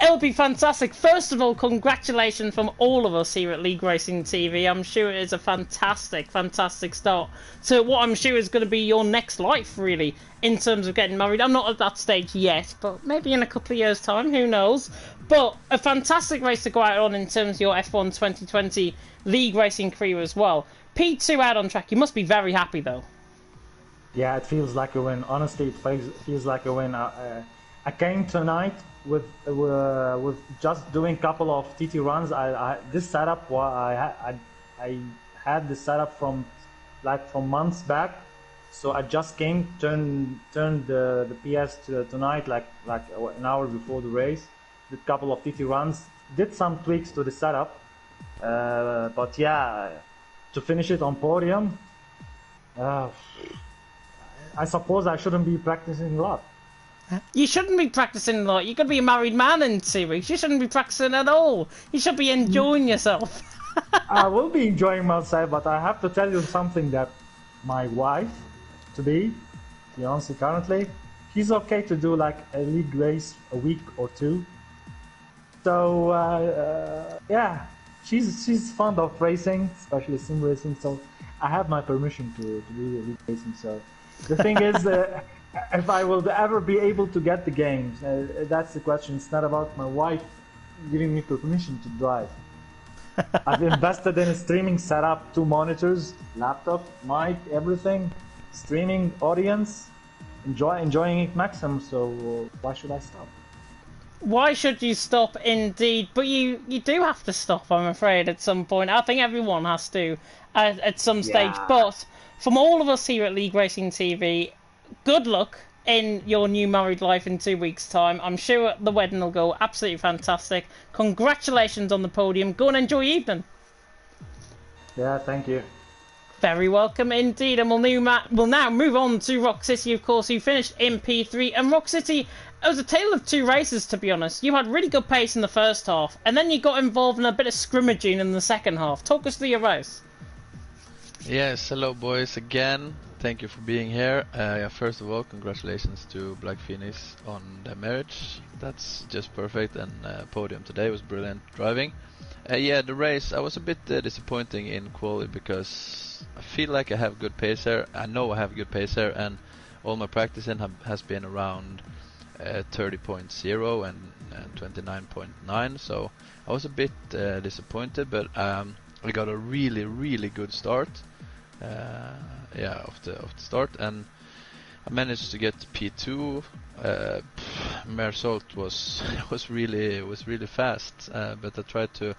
It'll be fantastic. First of all, congratulations from all of us here at League Racing TV. I'm sure it is a fantastic, fantastic start to what I'm sure is going to be your next life, really, in terms of getting married. I'm not at that stage yet, but maybe in a couple of years' time, who knows. But a fantastic race to go out on in terms of your F1 2020 League Racing career as well. P2 out on track. You must be very happy, though. Yeah, it feels like a win. Honestly, it feels like a win. I came tonight with just doing a couple of TT runs, this setup I had this setup from months back. So I just turned the PS tonight, like an hour before the race. Did a couple of TT runs, did some tweaks to the setup, but yeah, to finish it on podium, I suppose I shouldn't be practicing a lot. You shouldn't be practicing a lot. You're going to be a married man in 2 weeks. You shouldn't be practicing at all. You should be enjoying yourself. I will be enjoying myself, but I have to tell you something, that my wife, to-be, fiancé currently, she's okay to do like a league race a week or two. So yeah, she's fond of racing, especially sim racing. So I have my permission to do league racing. So the thing is, if I will ever be able to get the games, that's the question. It's not about my wife giving me permission to drive. I've invested in a streaming setup, 2 monitors, laptop, mic, everything, streaming audience, enjoying it maximum. So why should I stop? Why should you stop, indeed? But you do have to stop, I'm afraid, at some point. I think everyone has to at some stage. But from all of us here at League Racing TV, good luck in your new married life in 2 weeks' time. I'm sure the wedding will go absolutely fantastic. Congratulations on the podium. Go and enjoy your evening. Yeah, thank you. Very welcome indeed. And we'll now move on to Rock City, of course, who finished in P3. And Rock City, it was a tale of 2 races, to be honest. You had really good pace in the first half, and then you got involved in a bit of scrimmaging in the second half. Talk us through your race. Yes, hello boys again. Thank you for being here. First of all, congratulations to Black Phoenix on their marriage. That's just perfect, and podium today was brilliant driving. Yeah, the race, I was a bit disappointing in quali because I feel like I have good pace here. I know I have good pace here, and all my practicing has been around 30.0 and 29.9, so I was a bit disappointed, but I got a really good start. Of the start, and I managed to get P2. Mersault was really fast, but I tried to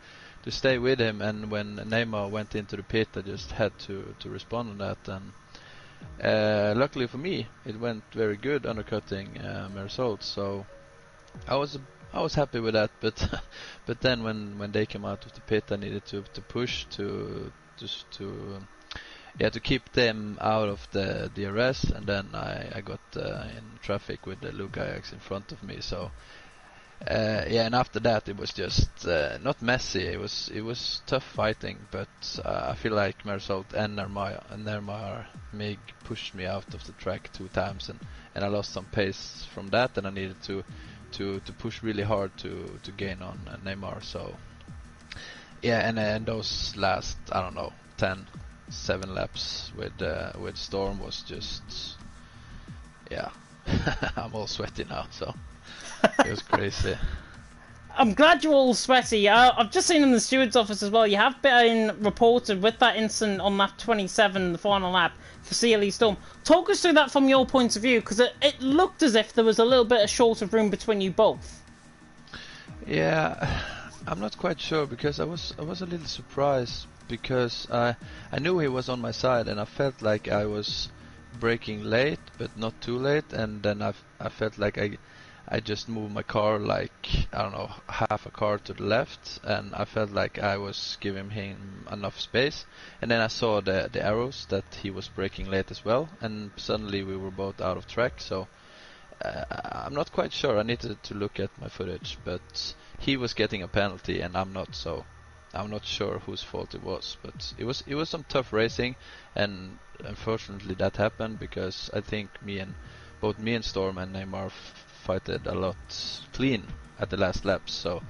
stay with him, and when Neymar went into the pit, I just had to respond on that, and luckily for me, it went very good undercutting Mersault, so I was happy with that, but then when they came out of the pit, I needed to push to keep them out of the DRS, and then I got in traffic with the Lugayax in front of me. So and after that it was just not messy. It was tough fighting, but I feel like Mersault and Nermar Mig pushed me out of the track 2 times, and I lost some pace from that, and I needed to push really hard to gain on Neymar. So yeah, and those last 7 laps with Storm was just, I'm all sweaty now, so it was crazy. I'm glad you're all sweaty. I've just seen in the steward's office as well, you have been reported with that incident on lap 27, the final lap for CLE Storm. Talk us through that from your point of view, because it looked as if there was a little bit of short of room between you both. Yeah, I'm not quite sure, because I was a little surprised, because I knew he was on my side, and I felt like I was braking late, but not too late, and then I felt like I just moved my car like, half a car to the left, and I felt like I was giving him enough space, and then I saw the arrows that he was braking late as well, and suddenly we were both out of track, so I'm not quite sure. I needed to look at my footage, but he was getting a penalty and I'm not, so I'm not sure whose fault it was, but it was some tough racing, and unfortunately that happened because I think both me and Storm and Neymar fighted a lot clean at the last laps, so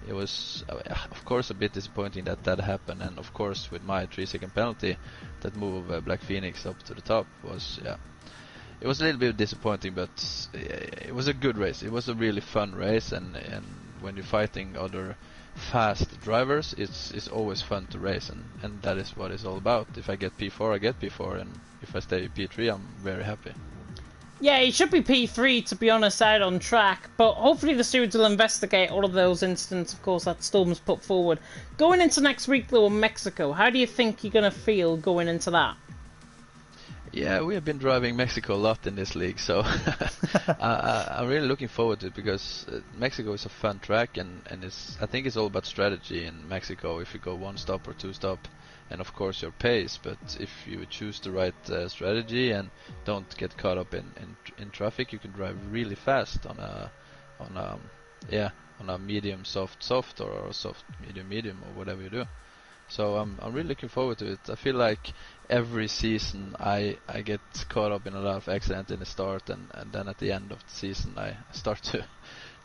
it was of course a bit disappointing that happened, and of course with my 3-second penalty that move Black Phoenix up to the top was it was a little bit disappointing, but it was a good race. It was a really fun race, and when you're fighting other fast drivers, it's always fun to race, and that is what it's all about. If I get P4, I get P4, and if I stay P3, I'm very happy. Yeah, it should be P3 to be honest, out on track, but hopefully the stewards will investigate all of those incidents, of course, that Storm's put forward. Going into next week though in Mexico, how do you think you're going to feel going into that? Yeah, we have been driving Mexico a lot in this league, so I'm really looking forward to it because Mexico is a fun track, and I think it's all about strategy in Mexico. If you go one stop or two stop, and of course your pace, but if you choose the right strategy and don't get caught up in traffic, you can drive really fast on a medium soft or a soft medium or whatever you do. So I'm really looking forward to it. I feel like every season I get caught up in a lot of accidents in the start, and then at the end of the season I start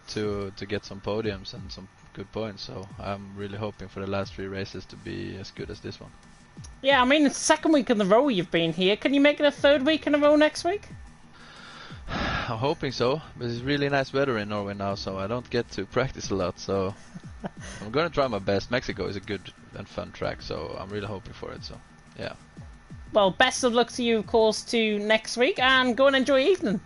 to get some podiums and some good points. So I'm really hoping for the last 3 races to be as good as this one. Yeah, I mean, it's the second week in a row you've been here. Can you make it a 3rd week in a row next week? I'm hoping so, but it's really nice weather in Norway now, so I don't get to practice a lot, so I'm gonna try my best. Mexico is a good and fun track, so I'm really hoping for it, so yeah. Well, best of luck to you, of course, to next week, and go and enjoy your evening.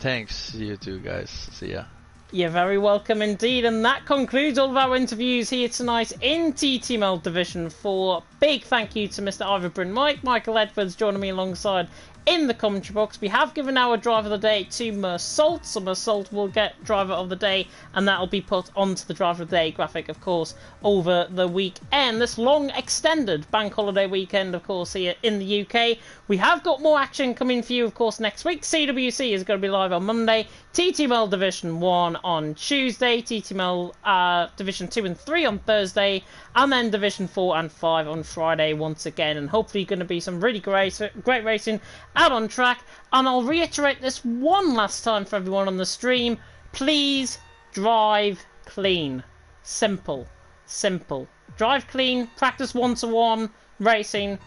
Thanks, you too, guys. See ya. You're very welcome indeed, and that concludes all of our interviews here tonight in TTML Division 4. Big thank you to Mr. Ivor Bryn Mike, Michael Edwards joining me alongside in the commentary box. We have given our driver of the day to Mersault, so Mersault will get driver of the day, and that will be put onto the driver of the day graphic, of course, over the weekend. This long extended bank holiday weekend, of course, here in the UK. We have got more action coming for you, of course, next week. CWC is going to be live on Monday, TTML Division 1 on Tuesday, TTML Division 2 and 3 on Thursday, and then Division 4 and 5 on Friday once again, and hopefully going to be some really great racing out on track. And I'll reiterate this one last time for everyone on the stream: please drive clean. Simple. Drive clean, practice 1-to-1 racing,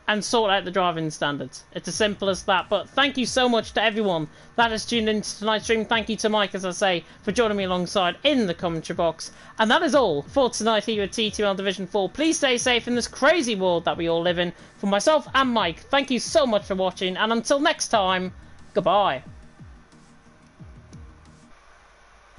and sort out the driving standards. It's as simple as that. But thank you so much to everyone that has tuned into tonight's stream. Thank you to Mike, as I say, for joining me alongside in the commentary box. And that is all for tonight here at TTML Division 4. Please stay safe in this crazy world that we all live in. For myself and Mike, thank you so much for watching, and until next time, goodbye.